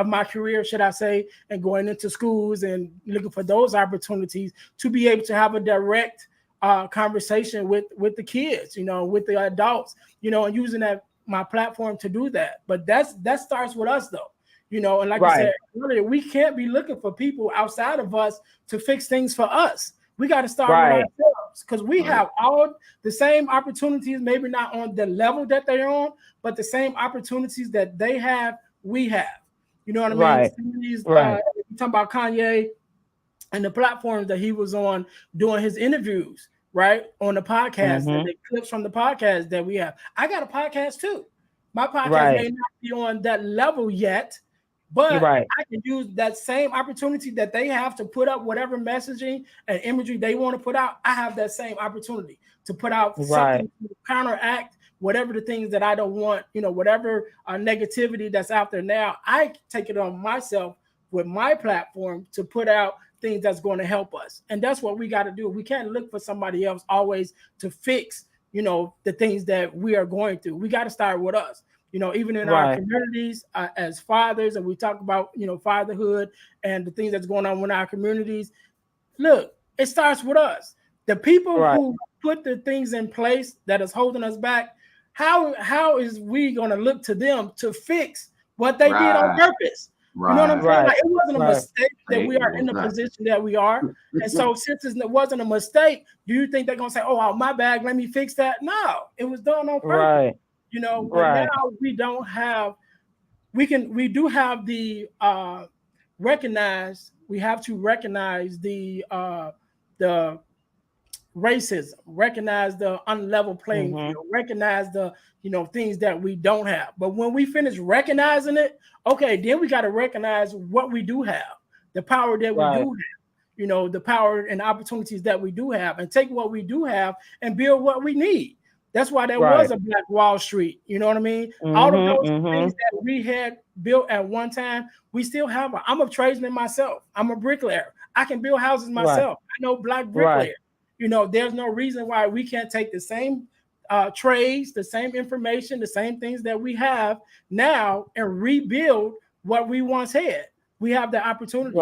my career, should I say, and going into schools and looking for those opportunities to be able to have a direct conversation with the kids, with the adults, and using my platform to do that. But that starts with us, though. And like I said earlier, we can't be looking for people outside of us to fix things for us. We got to start with ourselves, because we have all the same opportunities, maybe not on the level that they're on, but the same opportunities that they have, we have. You know what I mean? You're talking about Kanye and the platforms that he was on doing his interviews, right? On the podcast, and the clips from the podcast that we have. I got a podcast too. My podcast may not be on that level yet, but I can use that same opportunity that they have to put up whatever messaging and imagery they want to put out. I have that same opportunity to put out something to counteract whatever the things that I don't want, whatever negativity that's out there now. I take it on myself with my platform to put out things that's going to help us. And that's what we got to do. We can't look for somebody else always to fix, the things that we are going through. We got to start with us. Even in our communities as fathers, and we talk about, fatherhood and the things that's going on in our communities. Look, it starts with us. The people who put the things in place that is holding us back, how is we going to look to them to fix what they did on purpose? You know what I'm saying? Like, it wasn't a mistake that we are in the position that we are. And so since it wasn't a mistake, do you think they're going to say, oh, my bag, let me fix that? No, it was done on purpose. But now we don't have, we do have the we have to recognize the racism, recognize the unlevel playing field, recognize the things that we don't have. But when we finish recognizing it, okay, then we got to recognize what we do have, the power that we do have, the power and opportunities that we do have, and take what we do have and build what we need. That's why there was a Black Wall Street. You know what I mean? All of those things that we had built at one time, we still have. I'm a tradesman myself. I'm a bricklayer. I can build houses myself. I know Black bricklayer. There's no reason why we can't take the same trades, the same information, the same things that we have now and rebuild what we once had. We have the opportunity.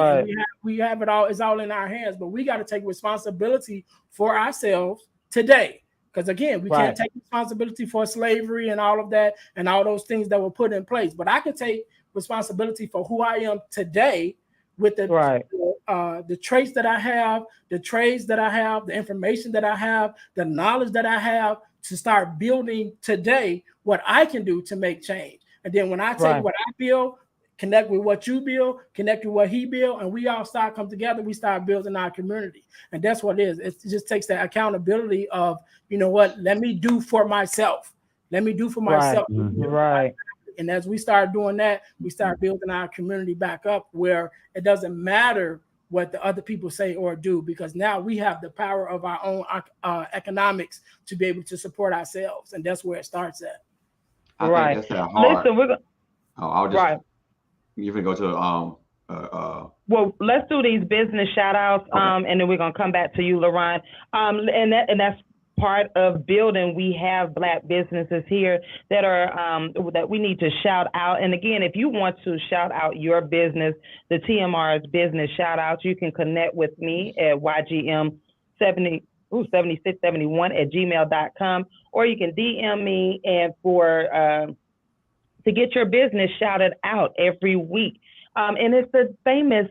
We have it all. It's all in our hands, but we got to take responsibility for ourselves today. Because again, we can't take responsibility for slavery and all of that and all those things that were put in place. But I can take responsibility for who I am today with the traits that I have, the trades that I have, the information that I have, the knowledge that I have to start building today what I can do to make change. And then when I take what I build, connect with what you build, connect with what he built, and we all start come together, we start building our community. And that's what it is. It just takes that accountability of, let me do for myself. Let me do for myself. And as we start doing that, we start building our community back up where it doesn't matter what the other people say or do, because now we have the power of our own economics to be able to support ourselves. And that's where it starts at. I think that's that hard. Listen, we're gonna... You're gonna go to well, let's do these business shout outs, and then we're gonna come back to you, LaRon. And that's part of building. We have Black businesses here that are that we need to shout out. And again, if you want to shout out your business, the TMR's business shout outs, you can connect with me at ygm7671 at gmail.com, or you can DM me and to get your business shouted out every week. And it's the famous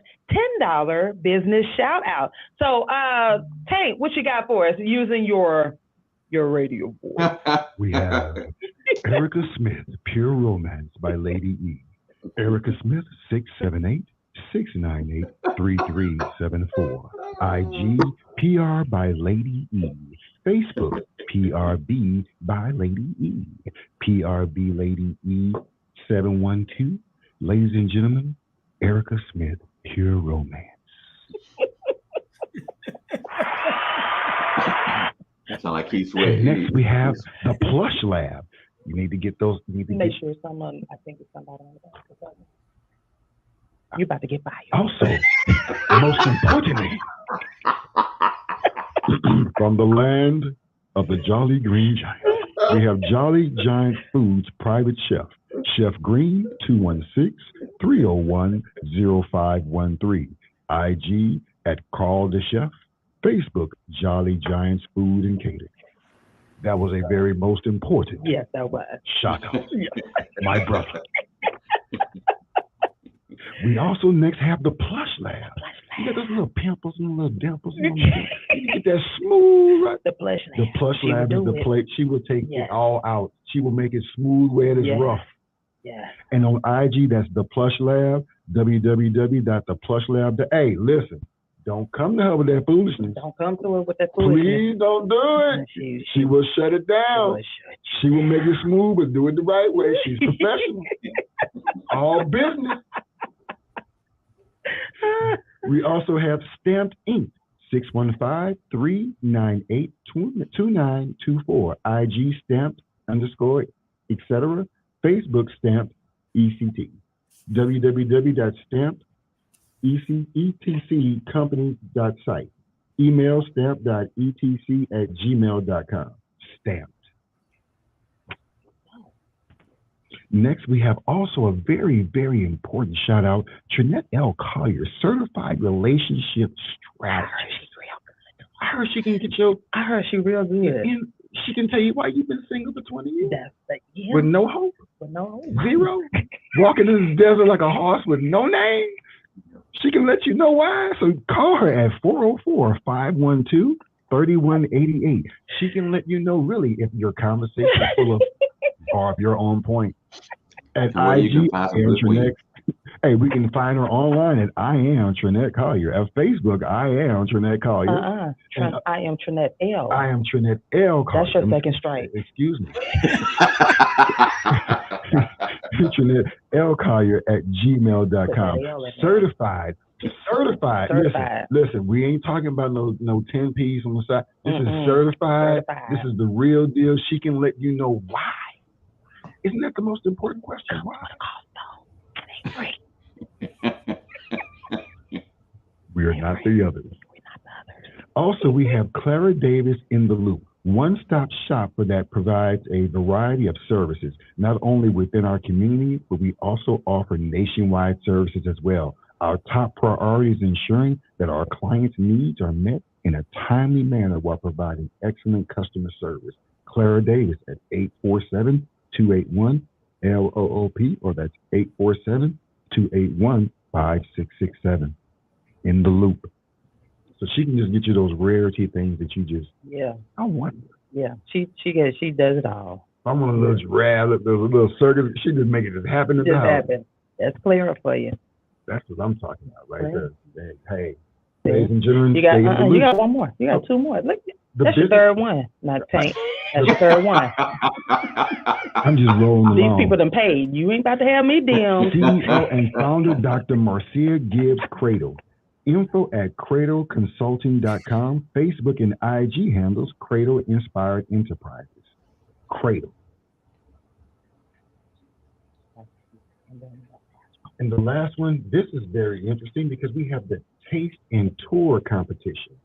$10 business shout out. So, Tank, what you got for us using your radio voice? We have Erica Smith, Pure Romance by Lady E. Erica Smith, 678-698-3374. IG, PR by Lady E. Facebook, PRB by Lady E. PRB Lady E 712. Ladies and gentlemen, Erica Smith, Pure Romance. That sounds like Keith Sweat. Next, we have the Plush Lab. You need to get those. Make sure someone, I think it's somebody on the back. You about to get fired. Also, most importantly, from the land of the Jolly Green Giant, we have Jolly Giant Foods Private Chef, Chef Green, 216-301-0513. IG at Call the Chef. Facebook, Jolly Giants Food and Catering. That was a very most important. Yes, that was. Shout out. My brother. We also next have the Plush Lab. You got those little pimples and little dimples. You get that smooth, right? The Plush Lab. The Plush Lab is the plate. She will take it all out. She will make it smooth where it is rough. Yeah. And on IG, that's the Plush Lab, www.theplushlab. Hey, listen, don't come to her with that foolishness. Don't come to her with that foolishness. Please don't do it. She will shut it down. She will make it smooth, but do it the right way. She's professional. All business. We also have Stamped Ink, 615-398-2924. IG Stamped _ etc. Facebook Stamped ECT. www.stampedetccompany.site. Email stamp.etc@gmail.com. Stamped. Next, we have also a very, very important shout out, Trinette L. Collier, Certified Relationship Strategist. I heard she can get you. I heard she real good. And she can tell you why you've been single for 20 years. Yeah. With no hope. With no hope. Zero. Walking in the desert like a horse with no name. She can let you know why. So call her at 404-512-3188. She can let you know really if your conversation is full of Barb, you're on point. At IG, hey, we can find her online at I am Trinette Collier. At Facebook, I am Trinette Collier. I am Trinette L. I am Trinette L. Collier. That's your second strike. Excuse me. Trinette L. Collier at gmail.com. Certified. Listen, we ain't talking about no 10 P's on the side. This is certified. This is the real deal. She can let you know why. Isn't that the most important question? Why? We are not the others. Also, we have Clara Davis in the Loop, one-stop shop for that provides a variety of services, not only within our community, but we also offer nationwide services as well. Our top priority is ensuring that our clients' needs are met in a timely manner while providing excellent customer service. Clara Davis at 847-281-LOOP, or that's 847-281-5667. In the Loop. So she can just get you those rarity things that you just, I wonder. Yeah, she does it all. I want a little giraffe, those little circus, she just make it just happen in the house. That's Clara for you. That's what I'm talking about right there. Hey, ladies and gentlemen, you got one more. You got two more. Look, that's your third one. Not Tank. That's your third one. I'm just rolling along. These people done paid. You ain't about to have me dim. CEO and founder, Dr. Marcia Gibbs Cradle. Info at cradleconsulting.com. Facebook and IG handles Cradle Inspired Enterprises. Cradle. And the last one, this is very interesting because we have the Taste and Tour competition.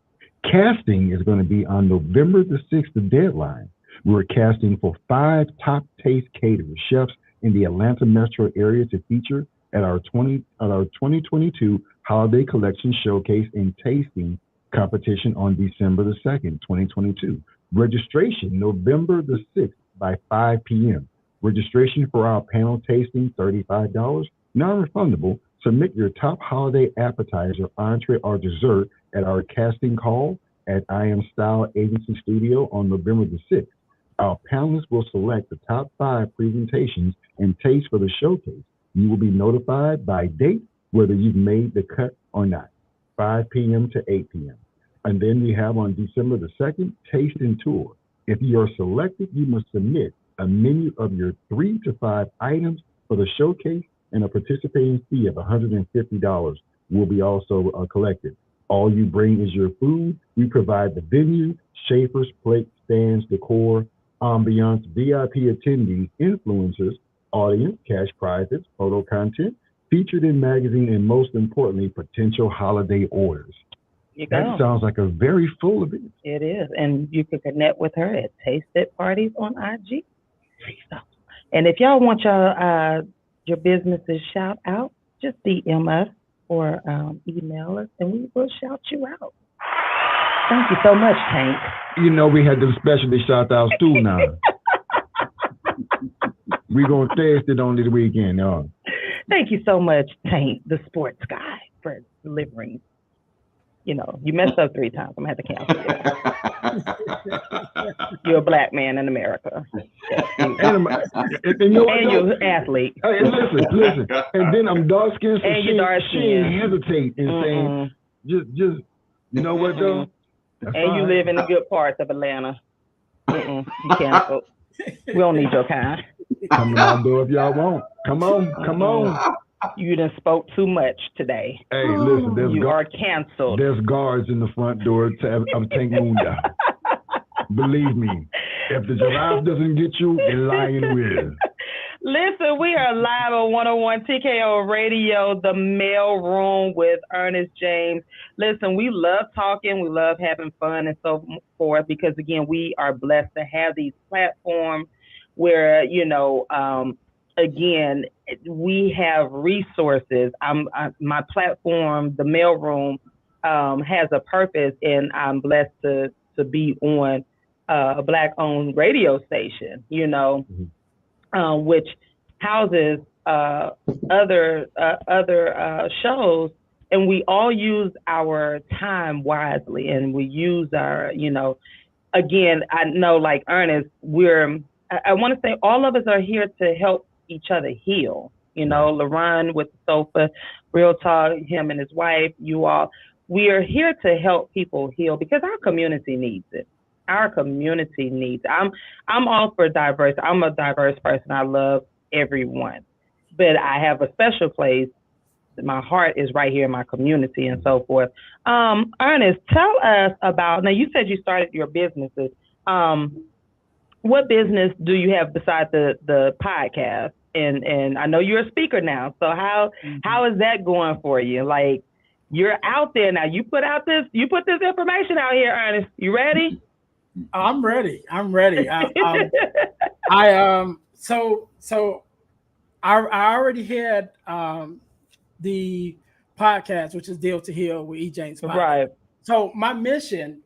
Casting is going to be on November the 6th, the deadline. We're casting for 5 top taste caterers, chefs in the Atlanta metro area to feature at our 2022 Holiday Collection Showcase and Tasting Competition on December the 2nd, 2022. Registration November the 6th by 5 p.m. Registration for our panel tasting, $35, non-refundable. Submit your top holiday appetizer, entree, or dessert at our casting call at I Am Style Agency Studio on November the 6th. Our panelists will select the top 5 presentations and taste for the showcase. You will be notified by date whether you've made the cut or not, 5 p.m. to 8 p.m. And then we have on December the 2nd, Taste and Tour. If you are selected, you must submit a menu of your 3 to 5 items for the showcase, and a participating fee of $150 will be also collected. All you bring is your food. We provide the venue, shapers, plates, stands, decor, ambiance, VIP attendees, influencers, audience, cash prizes, photo content, featured in magazine, and most importantly, potential holiday orders. That sounds like a very full event. It is. And you can connect with her at Taste It Parties on IG. And if y'all want your businesses shout out, just DM us or email us, and we will shout you out. Thank you so much, Tank. You know, we had the specialty shout outs too now. We're going to test it on the weekend. Thank you so much, Tank, the sports guy, for delivering. You know, you messed up 3 times. I'm going to have to cancel you. You're a black man in America. And you're an athlete. Hey, listen. And then I'm dark-skinned, so she ain't hesitate in saying, just, you know what, though? That's and fine. You live in the good parts of Atlanta. You canceled. We don't need your kind. Come on, door if y'all want. Come on. You done spoke too much today. Hey, listen, you are canceled. There's guards in the front door of Tank Moondown. Believe me, if the giraffe doesn't get you, the lion will. Listen, we are live on 101 TKO Radio, the mail room with Earnest James. Listen, we love talking, we love having fun and so forth, because again, we are blessed to have these platforms where, you know, again, we have resources. My platform, the mail room, has a purpose, and I'm blessed to be on a Black-owned radio station, you know, which houses other shows, and we all use our time wisely, and we use our, you know, again, I know, like Ernest, I want to say all of us are here to help each other heal. You know, LaRon with the sofa, Real Talk, him and his wife, you all. We are here to help people heal because our community needs it. Our community needs it. I'm all for diverse. I'm a diverse person. I love everyone. But I have a special place. My heart is right here in my community and so forth. Ernest, tell us about, now you said you started your businesses. What business do you have besides the podcast? And I know you're a speaker now. So how is that going for you? Like, you're out there now. You put this information out here, Ernest. You ready? I'm ready. So I already had the podcast, which is Deal to Heal with E. James podcast. Right. So my mission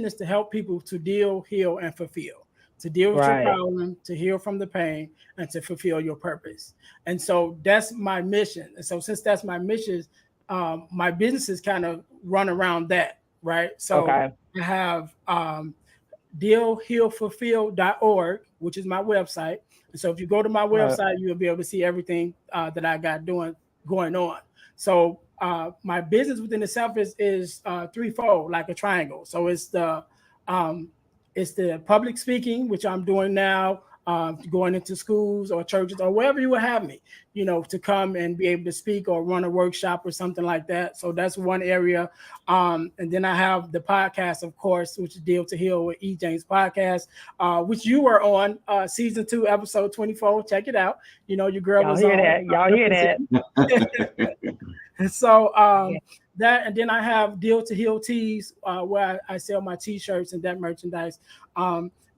is to help people to deal, heal, and fulfill. To deal with your problem, to heal from the pain, and to fulfill your purpose. And so that's my mission. And so since that's my mission, my businesses kind of run around that, right? So I have dealhealfulfill.org, which is my website. And so if you go to my website, you'll be able to see everything that I got going on. So my business within itself is threefold, like a triangle. So it's the public speaking, which I'm doing now, going into schools or churches or wherever you would have me, you know, to come and be able to speak or run a workshop or something like that. So that's one area. And then I have the podcast, of course, which is Deal to Heal with E. James podcast, which you were on season 2, episode 24. Check it out. You know, your girl was on. Y'all hear that. And so that, and then I have Deal to Heal tees, where I sell my t-shirts and that merchandise.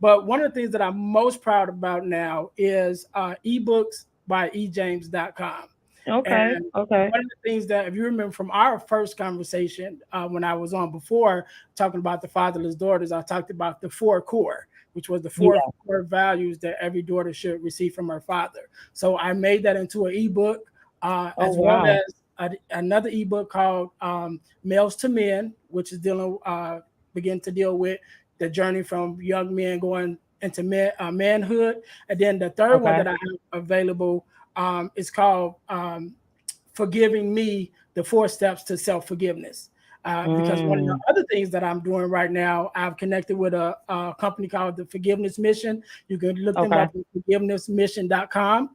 But one of the things that I'm most proud about now is ebooks by ejames.com. Okay. One of the things that, if you remember from our first conversation, when I was on before talking about the fatherless daughters, I talked about the 4 core, which was the 4 core values that every daughter should receive from her father. So I made that into an ebook, as well as another ebook called Males to Men, which is begin to deal with the journey from young men going into manhood. And then the third one that I have available is called Forgiving Me, the 4 Steps to Self-Forgiveness. Because one of the other things that I'm doing right now, I've connected with a company called the Forgiveness Mission. You can look them up at forgivenessmission.com.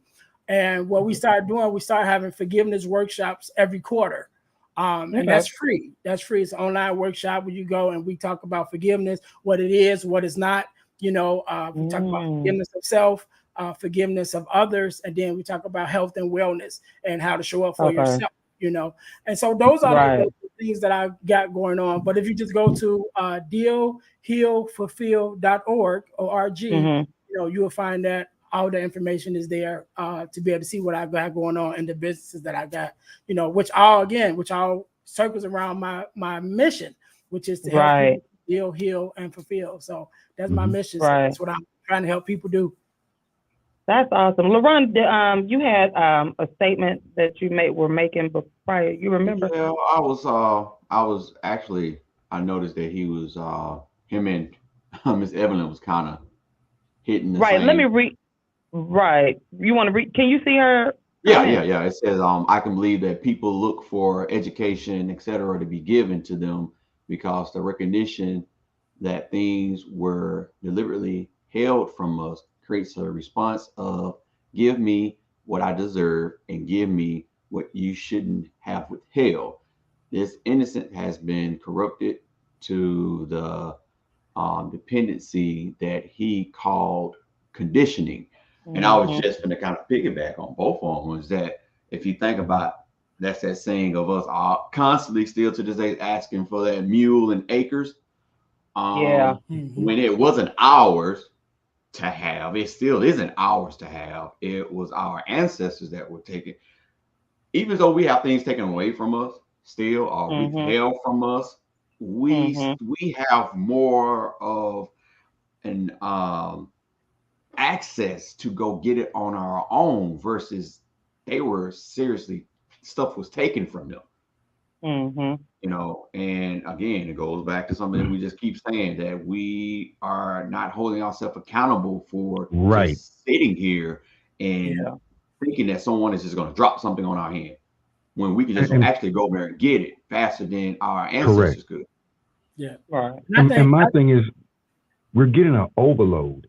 And what we started doing, we started having forgiveness workshops every quarter. And that's free. That's free. It's an online workshop where you go and we talk about forgiveness, what it is, what it's not. You know, we talk about forgiveness of self, forgiveness of others, and then we talk about health and wellness and how to show up for yourself. And so those are the things that I got going on. But if you just go to dealhealfulfill.org or you will find that all the information is there to be able to see what I got going on and the businesses that I got, which all circles around my mission, which is to help people deal, heal, and fulfill. So that's my mission. So that's what I'm trying to help people do. That's awesome. LaRon, you had a statement that you were making prior. You remember? Yeah, I was actually, I noticed that he was, him and Miss Evelyn was kind of hitting the same. Let me read. Right. You want to read? Can you see her? Yeah. It says, I can believe that people look for education, etc., to be given to them because the recognition that things were deliberately held from us creates a response of give me what I deserve and give me what you shouldn't have withheld. This innocent has been corrupted to the dependency that he called conditioning. And I was just going to kind of piggyback on both of them, is that if you think about, that's that saying of us constantly still to this day asking for that mule and acres. When it wasn't ours to have, it still isn't ours to have. It was our ancestors that were taken. Even though we have things taken away from us still, or withheld from us, we have more of an access to go get it on our own versus they were seriously, stuff was taken from them. And again, it goes back to something that we just keep saying, that we are not holding ourselves accountable for just sitting here and thinking that someone is just going to drop something on our hand when we can just actually go there and get it faster than our ancestors could. Yeah. Right. And my thing is, we're getting an overload.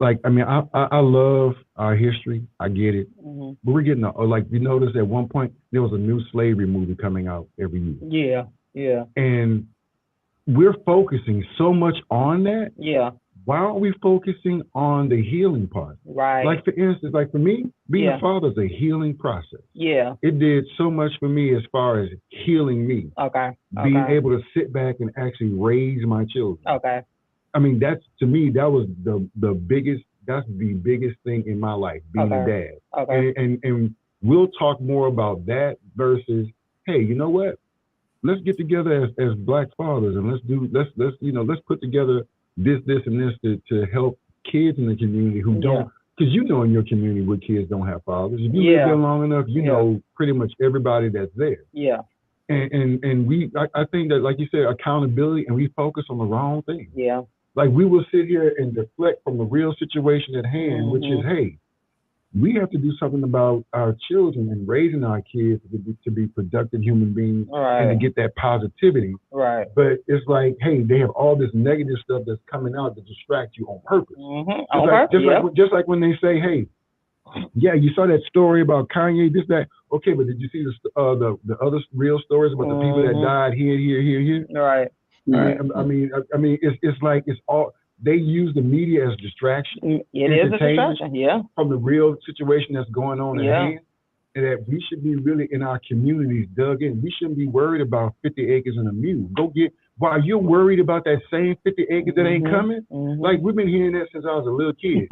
Like, I mean, I love our history. I get it. But we're getting you notice at one point there was a new slavery movie coming out every year. Yeah. And we're focusing so much on that. Yeah. Why aren't we focusing on the healing part? Right. Like, for instance, like for me, being a father is a healing process. Yeah. It did so much for me as far as healing me. Being able to sit back and actually raise my children. I mean, that's, to me, that was the biggest thing in my life, being a dad. And we'll talk more about that versus, hey, you know what? Let's get together as Black fathers and let's put together this and this to help kids in the community who don't, because in your community where kids don't have fathers. If you live there long enough, you know pretty much everybody that's there. Yeah. And I think that, like you said, accountability, and we focus on the wrong thing. Yeah. Like, we will sit here and deflect from the real situation at hand, which is, hey, we have to do something about our children and raising our kids to be productive human beings and to get that positivity. Right. But it's like, hey, they have all this negative stuff that's coming out to distract you on purpose. Just like when they say, hey, yeah, you saw that story about Kanye, this, that. Okay, but did you see the other real stories about the people that died here? Right. I mean, it's like it's all, they use the media as distraction. It is a distraction, from the real situation that's going on at hand. And that we should be really in our communities dug in. We shouldn't be worried about 50 acres and a mule. While you're worried about that same 50 acres that ain't coming. Like, we've been hearing that since I was a little kid.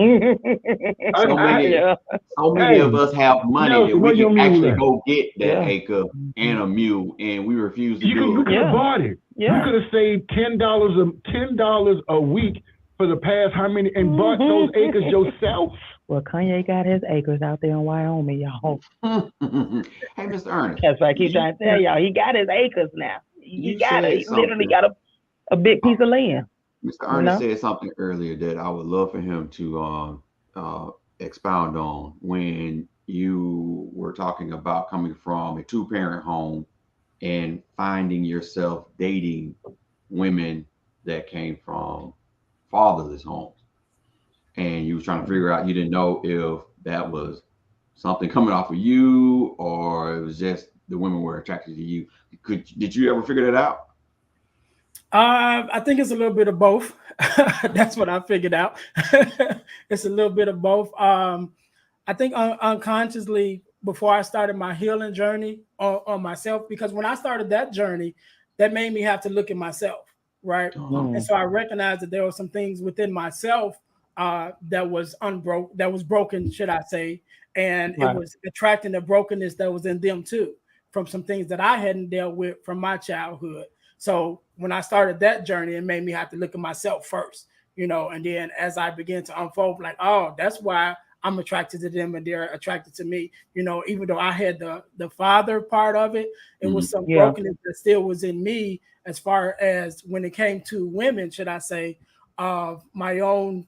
So many of us have money that we can actually go get that acre and a mule, and we refuse to do it. You could have bought it. You could have saved $10 a week for the past how many, and bought those acres yourself. Well, Kanye got his acres out there in Wyoming, y'all. Hey, Mr. Ernest. That's right. Keep trying to tell y'all, he got his acres now. He literally got a big piece of land. Mr. Ernest said something earlier that I would love for him to expound on, when you were talking about coming from a 2-parent home and finding yourself dating women that came from fatherless homes. And you were trying to figure out, you didn't know if that was something coming off of you or it was just the women were attracted to you. Did you ever figure that out? I think it's a little bit of both. That's what I figured out. It's a little bit of both. I think unconsciously before I started my healing journey on myself, because when I started that journey, that made me have to look at myself, right? And so I recognized that there were some things within myself that was broken, should I say, and it was attracting the brokenness that was in them too, from some things that I hadn't dealt with from my childhood. So when I started that journey, it made me have to look at myself first, and then as I began to unfold, like, oh, that's why I'm attracted to them and they're attracted to me. Even though I had the father part of it, it was some brokenness that still was in me as far as when it came to women, should I say, of my own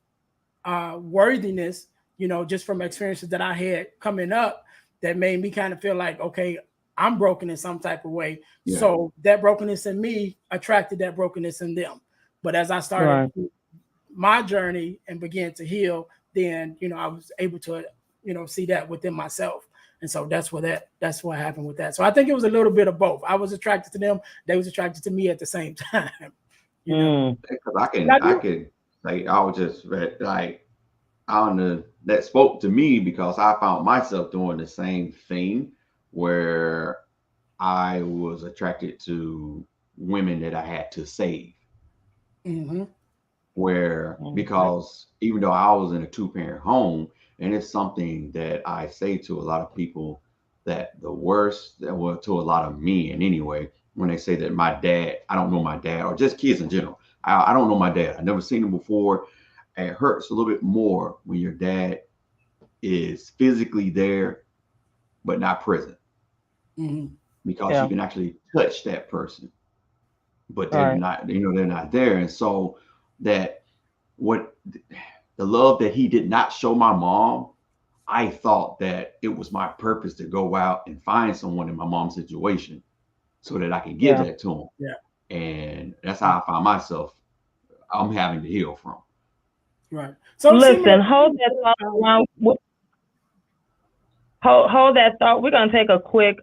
worthiness, just from experiences that I had coming up that made me kind of feel like, okay, I'm broken in some type of way. Yeah. So that brokenness in me attracted that brokenness in them. But as I started my journey and began to heal, then, I was able to, see that within myself. And so that's what happened with that. So I think it was a little bit of both. I was attracted to them. They was attracted to me at the same time. Because I could like, I was just like, I don't know, that spoke to me because I found myself doing the same thing where I was attracted to women that I had to save. Where, because even though I was in a 2-parent home, and it's something that I say to a lot of people, that the worst, well, to a lot of men anyway, when they say that my dad, I don't know my dad, or just kids in general, I don't know my dad, I've never seen him before. It hurts a little bit more when your dad is physically there but not present, because you can actually touch that person, but they're not, they're not there. And so that what the love that he did not show my mom, I thought that it was my purpose to go out and find someone in my mom's situation so that I can give that to him. Yeah. And that's how I found myself, I'm having to heal from. Right. So listen, hold that thought. Hold that thought. We're going to take a quick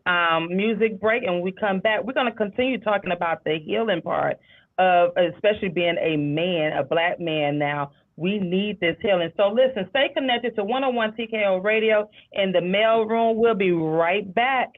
music break, and when we come back, we're going to continue talking about the healing part of, especially being a man, a Black man now. We need this healing. So listen, stay connected to 101 TKO Radio in the mail room. We'll be right back.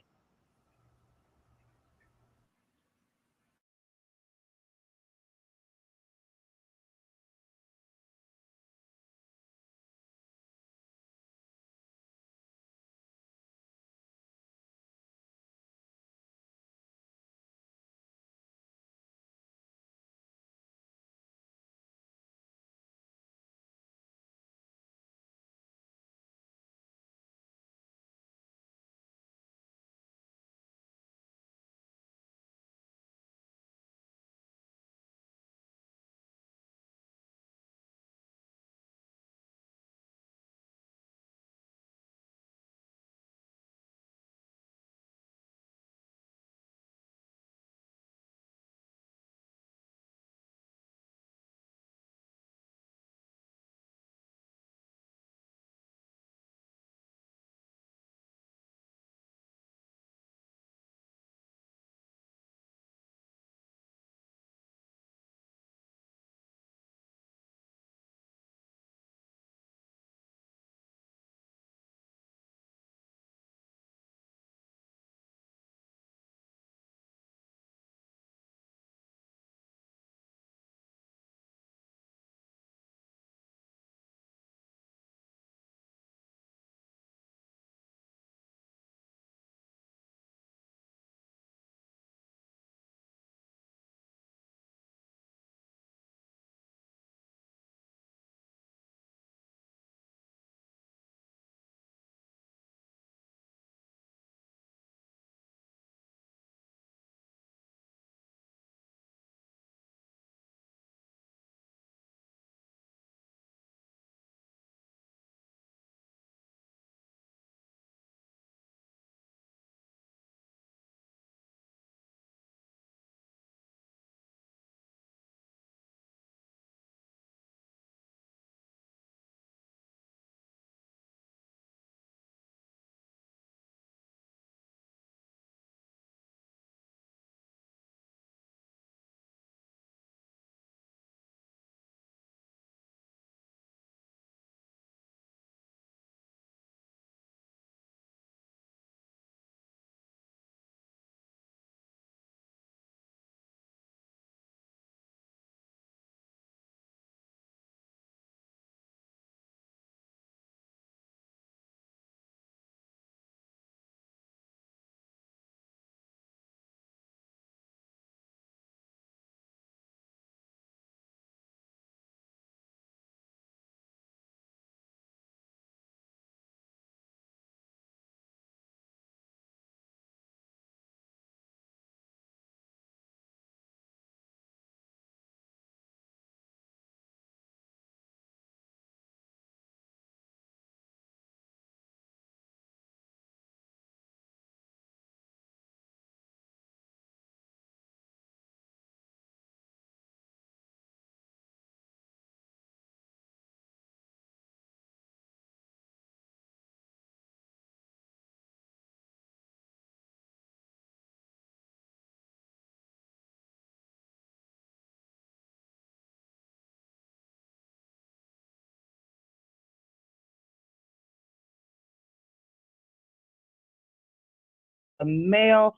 the mail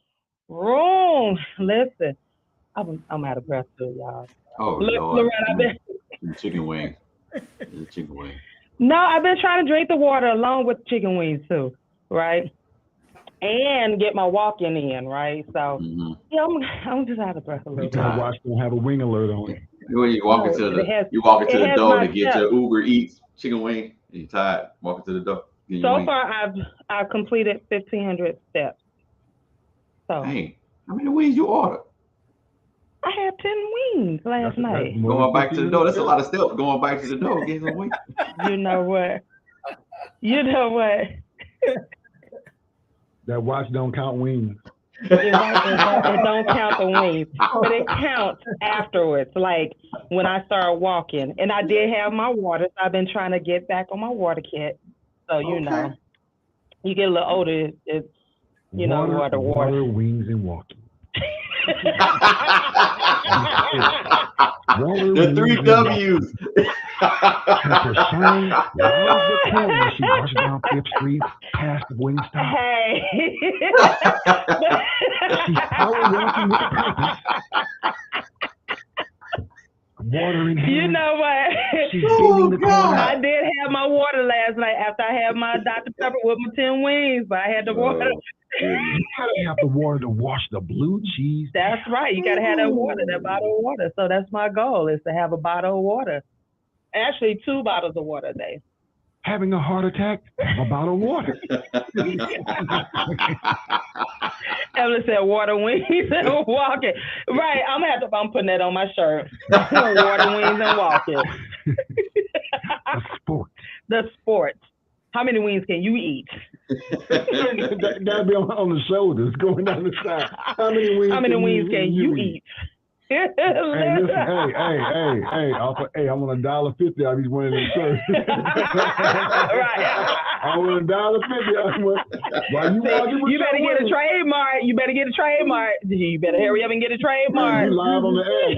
room. Listen, I'm out of breath too, y'all. Oh Look, Lord, Loretta, chicken wing, the chicken wing. No, I've been trying to drink the water along with chicken wings too, right? And get my walking in, right? So yeah, I'm just out of breath a little bit. That watch don't have a wing alert on it. When you walk into the door to get your Uber Eats chicken wing, and you're tired, walking to the door. So far, I've completed 1,500 steps. So, hey, how many wings you ordered? I had 10 wings last night. Going back to the door. That's a lot of steps. Going back to the door, getting some wings. You know what? That watch don't count wings. It don't count the wings, but it counts afterwards. Like when I start walking, and I did have my water. So I've been trying to get back on my water kit. So you know, you get a little older. It's water, wings, and walking. The 3 W's. TaShon loves the corner. She rushes down 5th Street past the Wingstop. Hey. She's power walking with purpose. Water in hand. You know what? She's bending the corner. I did have my water last night after I had my Dr. Pepper with my 10 wings, but I had the water. You gotta have the water to wash the blue cheese. That's right. You gotta have that water, that bottle of water. So that's my goal, is to have a bottle of water. Actually, 2 bottles of water a day. Having a heart attack, have a bottle of water. Evelyn said water, wings, and walking. Right, I'm putting that on my shirt. Water, wings, and walking. The sport. How many wings can you eat? That'd be on the shoulders, going down the side. How many wings can you eat? Hey, listen, hey, I want $1.50 out of these winning shirts. Right. I want $1.50. You better get a trademark. You better hurry up and get a trademark. You live on the air.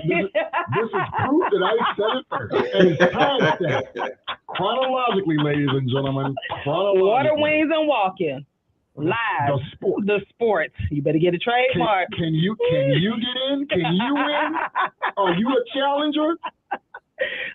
This is proof that I said it first. And it's timestamped. Chronologically, ladies and gentlemen. Water, wings, and walking. Live. The sports. You better get a trademark. Can you get in? Can you win? Are you a challenger?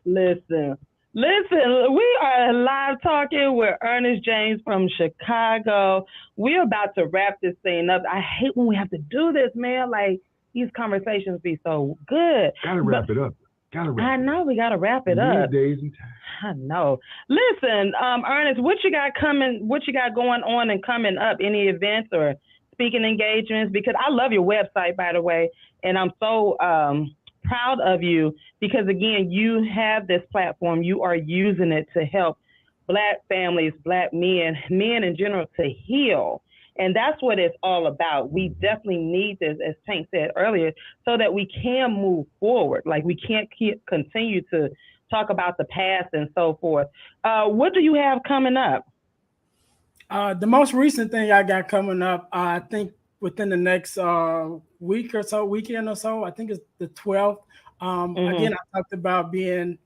Listen, we are live talking with Earnest James from Chicago. We're about to wrap this thing up. I hate when we have to do this, man. Like, these conversations be so good. Gotta wrap it up. I know, we gotta wrap it up. Days and time. I know. Listen, Ernest, what you got going on and coming up? Any events or speaking engagements? Because I love your website, by the way, and I'm so proud of you because, again, you have this platform. You are using it to help Black families, Black men in general, to heal. And that's what it's all about. We definitely need this, as Tank said earlier, so that we can move forward. Like, we can't continue to talk about the past and so forth. What do you have coming up? The most recent thing I got coming up, I think within the next weekend or so, I think it's the 12th. Again, I talked about being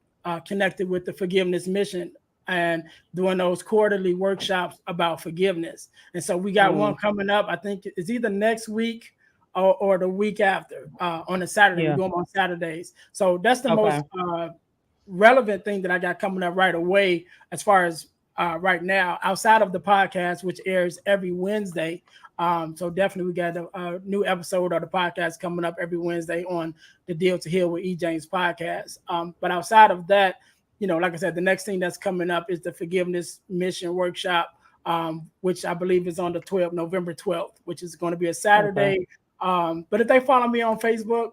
connected with the Forgiveness Mission and doing those quarterly workshops about forgiveness. And so we got one coming up. I think it's either next week or the week after on a Saturday. We're going on Saturdays. So that's the most relevant thing that I got coming up right away as far as right now, outside of the podcast, which airs every Wednesday. So definitely we got a new episode of the podcast coming up every Wednesday on the Deal to Heal with E. James podcast. But outside of that, like I said, the next thing that's coming up is the Forgiveness Mission Workshop, which I believe is on the November 12th, which is going to be a Saturday. But if they follow me on Facebook,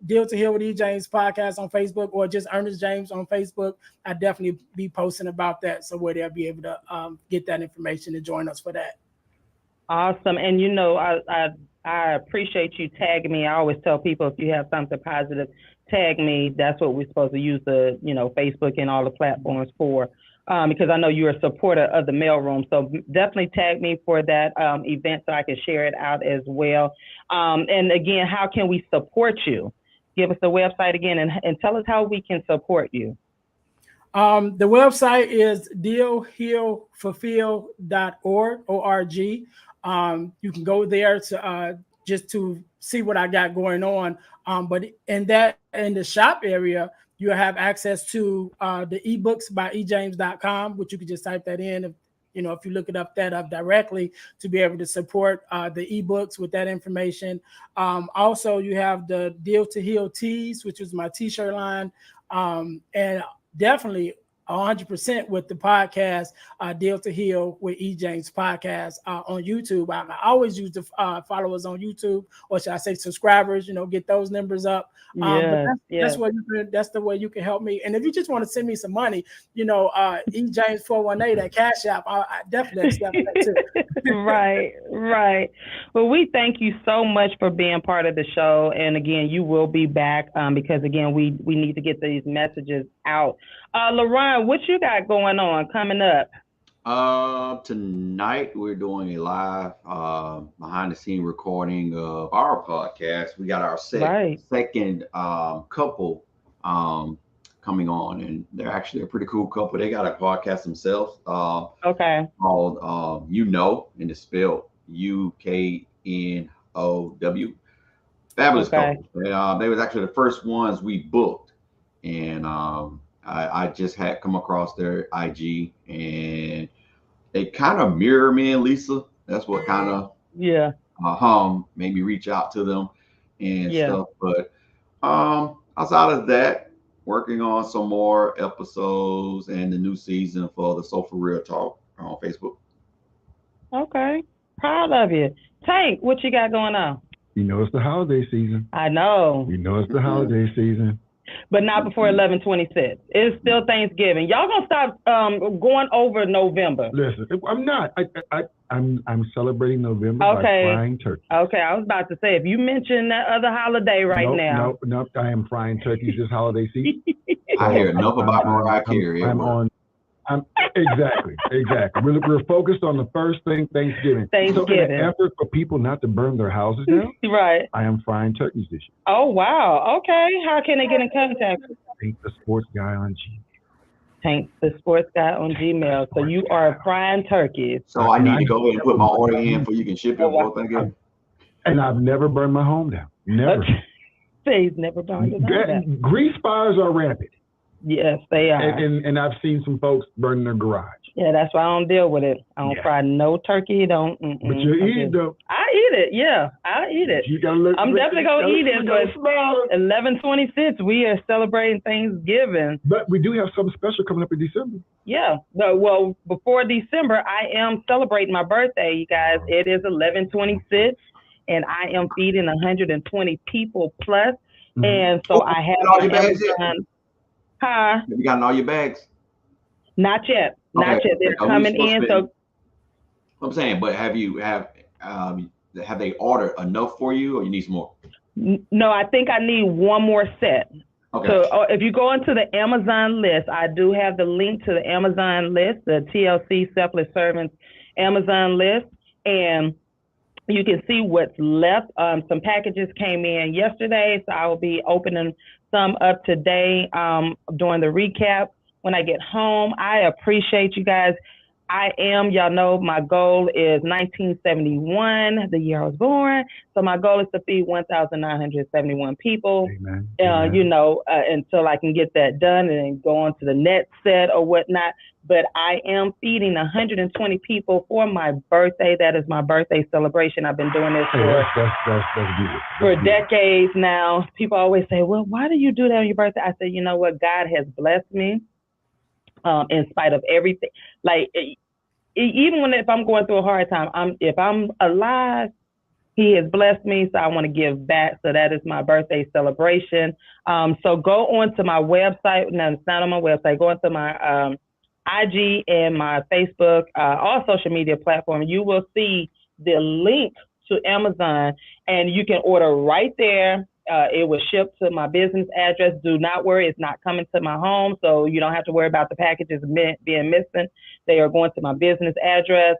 Deal to Heal with E. James podcast on Facebook, or just Earnest James on Facebook, I definitely be posting about that. So where they'll be able to get that information and join us for that. Awesome. And, I appreciate you tagging me. I always tell people, if you have something positive, tag me. That's what we're supposed to use the, Facebook and all the platforms for, because I know you're a supporter of the mailroom. So definitely tag me for that event so I can share it out as well. And again, how can we support you? Give us the website again and tell us how we can support you. The website is dealhealfulfill.org. You can go there to just to see what I got going on. But in the shop area, you have access to the ebooks by ejames.com, which you can just type that in. If you look it up directly to be able to support the ebooks with that information. Also, you have the Deal to Heal tees, which is my t-shirt line, and definitely 100% with the podcast, Deal to Heal with E. James podcast on YouTube. I always use the followers on YouTube, or should I say subscribers, get those numbers up. That's the way you can help me. And if you just want to send me some money, E. James 418 at Cash App, I definitely accept that too. Right. Well, we thank you so much for being part of the show. And again, you will be back because again, we need to get these messages out. LaRon, what you got going on coming up? Tonight we're doing a live behind the scene recording of our podcast. We got our second couple coming on, and they're actually a pretty cool couple. They got a podcast themselves. Called and it's spelled UKNOW. Fabulous couple. They was actually the first ones we booked, and I just had come across their IG, and they kind of mirror me and Lisa. That's what kind of made me reach out to them and stuff. But outside of that, working on some more episodes and the new season for the Soul for Real Talk on Facebook. Okay, proud of you. Tank, what you got going on? It's the holiday season. I know. It's the holiday season. But not before 11/26. It's still Thanksgiving. Y'all gonna stop going over November? Listen, I'm not. I'm celebrating November by frying turkey. Okay, I was about to say, if you mention that other holiday now. Nope. I am frying turkeys this holiday season. I hear enough about Mariah Carey. Exactly. We're focused on the first thing, Thanksgiving. So in an effort for people not to burn their houses down, I am frying turkeys this year. Oh, wow. Okay. How can they get in contact? Tank the Sports Guy on Gmail. Tank the Sports Guy on Gmail. So you are frying turkeys. So I need to go ahead and put my order in so you can ship it for Thanksgiving. And I've never burned my home down. Never. He's never burned it down. Grease fires are rampant. Yes, they are. And I've seen some folks burn their garage. Yeah, that's why I don't deal with it. I don't fry no turkey. But you eat it, though. I eat it. Yeah, I eat it. I'm definitely going to eat it. But 11/26, we are celebrating Thanksgiving. But we do have something special coming up in December. Yeah. Well, before December, I am celebrating my birthday, you guys. It is 11/26, and I am feeding 120 people plus. Mm-hmm. And so I have Amazon. Have you gotten all your bags? Not yet. They're coming in. So I'm saying, but have they ordered enough for you, or you need some more? No, I think I need one more set. Okay. So if you go into the Amazon list, I do have the link to the Amazon list, the TLC Selfless Servants Amazon list, and you can see what's left. Some packages came in yesterday, so I will be opening some up today during the recap when I get home. I appreciate you guys. Y'all know my goal is 1971, the year I was born. So my goal is to feed 1,971 people. Amen. Until I can get that done and go on to the next set or whatnot. But I am feeding 120 people for my birthday. That is my birthday celebration. I've been doing this for decades now. People always say, well, why do you do that on your birthday? I say, you know what? God has blessed me in spite of everything. Like, even if I'm going through a hard time, if I'm alive, He has blessed me, so I want to give back. So that is my birthday celebration. So go on to my website. No, it's not on my website. Go onto my IG and my Facebook, all social media platforms. You will see the link to Amazon, and you can order right there. It will ship to my business address. Do not worry, it's not coming to my home, so you don't have to worry about the packages being missing. They are going to my business address,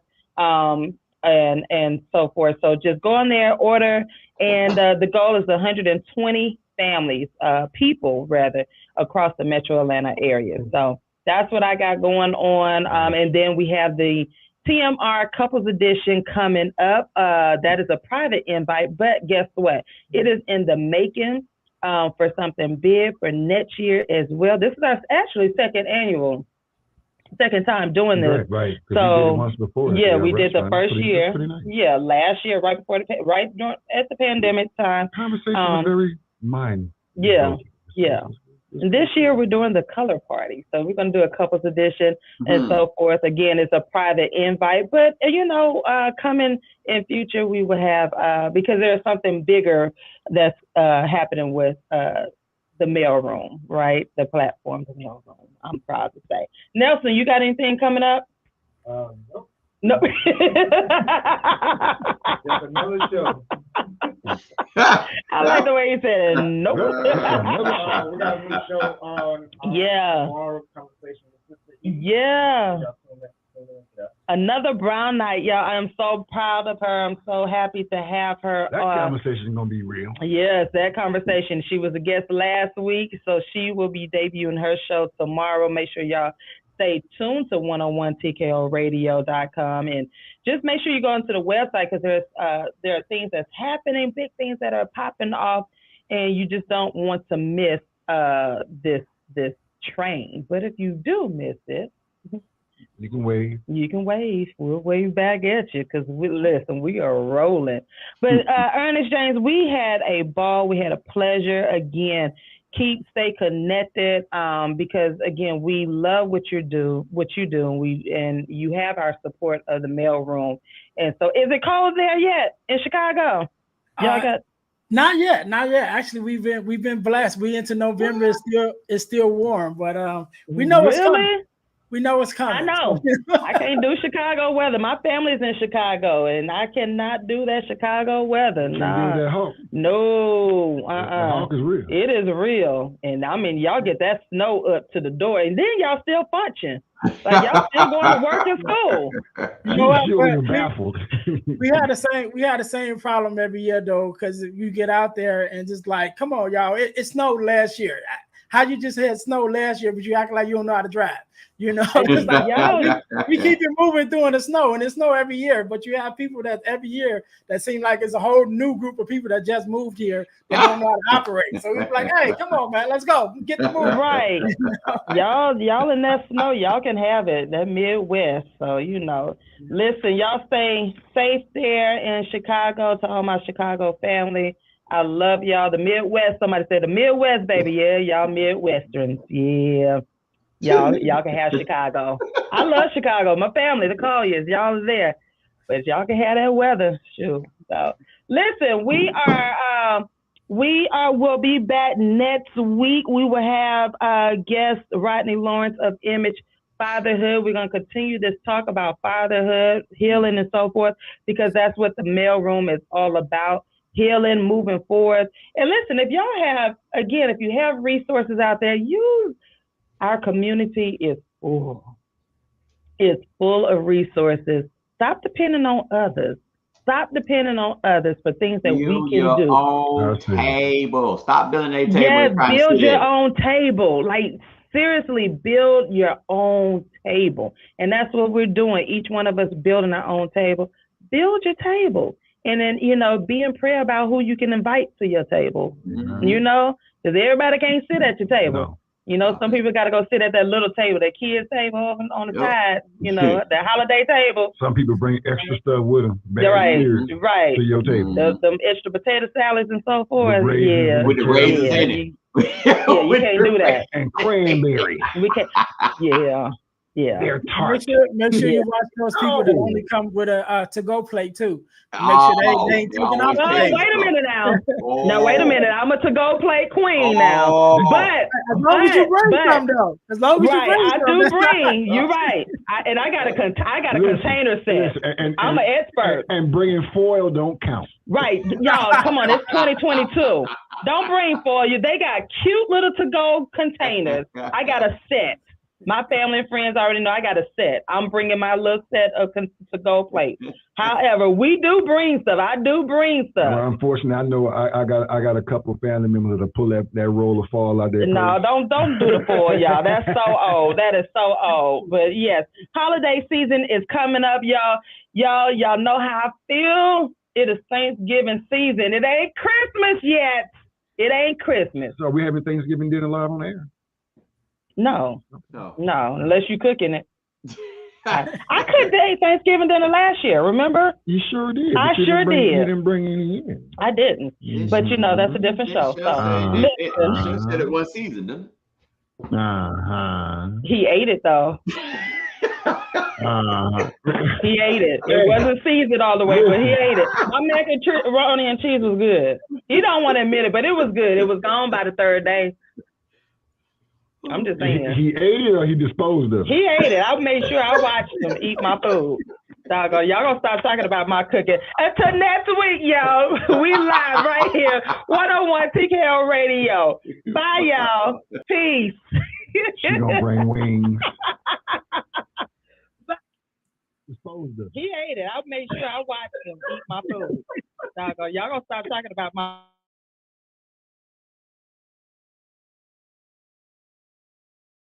and so forth. So just go on there, order, and the goal is 120 families, people rather, across the Metro Atlanta area. So that's what I got going on. And then we have the TMR Couples Edition coming up. That is a private invite, but guess what? It is in the making for something big for next year as well. This is our actually second time doing this. Right. So we did it once before. Yeah, we did the first year. Nice. Yeah, last year, right before at the pandemic time. Conversation was very mind. Yeah. And this year we're doing the color party. So we're going to do a couples edition and so forth. Again, it's a private invite, but coming in future, we will have, because there's something bigger that's happening with the mailroom, right? The platform, the mailroom. I'm proud to say. Nelson, you got anything coming up? Nope. No. Just another show. I like the way you said it. Nope. We got a new show on tomorrow, Conversation with Sister E. Yeah. Another brown night, y'all. I'm so proud of her. I'm so happy to have her. That conversation is going to be real. Yes, that conversation. She was a guest last week, so she will be debuting her show tomorrow. Make sure y'all stay tuned to 101TKORadio.com and just make sure you go into the website because there are things that's happening, big things that are popping off, and you just don't want to miss this train. But if you do miss it, you can wave. We'll wave back at you because we are rolling. But Ernest James, we had a ball. We had a pleasure. Again, stay connected because again, we love what you do, and you have our support of the mailroom. And so, is it cold there yet in Chicago? Y'all got. Not yet. Actually, we've been blessed. We into November. It's still warm, but we know it's coming. We know it's coming. I know. I can't do Chicago weather. My family's in Chicago, and I cannot do that Chicago weather. Nah. That hawk. No. The hawk is real. It is real. And I mean, y'all get that snow up to the door, and then y'all still punching. Like y'all still going to work and school. You know what? You're baffled. We had the same problem every year though, because you get out there and just like, come on, y'all. It snowed last year. How you just had snow last year, but you act like you don't know how to drive? You know, it's like, we keep it moving through in the snow, and it's snow every year. But you have people that every year that seem like it's a whole new group of people that just moved here that don't know how to operate. So we're like, hey, come on, man, let's go, get the move. Right, y'all in that snow, y'all can have it. That Midwest, so listen, y'all stay safe there in Chicago. To all my Chicago family, I love y'all. The Midwest. Somebody said the Midwest, baby. Yeah, y'all Midwesterns. Yeah. Y'all can have Chicago. I love Chicago. My family, the Colliers, y'all are there. But y'all can have that weather. Shoot. So listen, we'll be back next week. We will have guest Rodney Lawrence of Image Fatherhood. We're gonna continue this talk about fatherhood, healing, and so forth, because that's what the mailroom is all about. Healing, moving forward. And listen, if you have resources out there, our community is full. It's full of resources. Stop depending on others. Stop depending on others for things that we can do. Build your own table. Stop building a table. Yeah, build your own table. Like, seriously, build your own table. And that's what we're doing. Each one of us building our own table. Build your table. And then, be in prayer about who you can invite to your table. Mm-hmm. Because everybody can't sit at your table. No. Some people got to go sit at that little table, that kids' table on the side, the holiday table. Some people bring extra stuff with them. Right. To your table. Them extra potato salads and so forth. With the raisins in it. You can't do that. And cranberry. We can't. Yeah. They're tart. Make sure you watch those people that only come with a to-go plate too. Make sure they ain't taking off. Wait a minute now. Now wait a minute. I'm a to-go plate queen now. But as long as you bring some though. As long as you bring some. I do bring. You're right. I got a container set. I'm an expert. And bringing foil don't count. Right, y'all. Come on, it's 2022. Don't bring foil. They got cute little to-go containers. I got a set. My family and friends already know I got a set. I'm bringing my little set of to-go plates. However, we do bring stuff. I do bring stuff. Well, unfortunately, I know I got a couple of family members that pull that roll of fall out there. No, don't do the foil, y'all. That's so old. That is so old. But yes, holiday season is coming up, y'all. Y'all know how I feel. It is Thanksgiving season. It ain't Christmas yet. It ain't Christmas. So are we having Thanksgiving dinner live on air? No, unless you're cooking it. I cooked Thanksgiving dinner last year, remember? You sure did. I sure did. You didn't bring any in. I didn't. But you know, that's a different show. She said it one season, didn't it? He ate it though. He ate it. It wasn't seasoned all the way, but he ate it. My macaroni and cheese was good. He don't want to admit it, but it was good. It was gone by the third day. I'm just saying. He ate it or he disposed of it? He ate it. I made sure I watched him eat my food. Y'all gonna stop talking about my cooking. Until next week, y'all. We live right here, 101 TKO Radio. Bye, y'all. Peace. She gonna bring wings. Disposed of it. He ate it. I made sure I watched him eat my food. Y'all gonna stop talking about my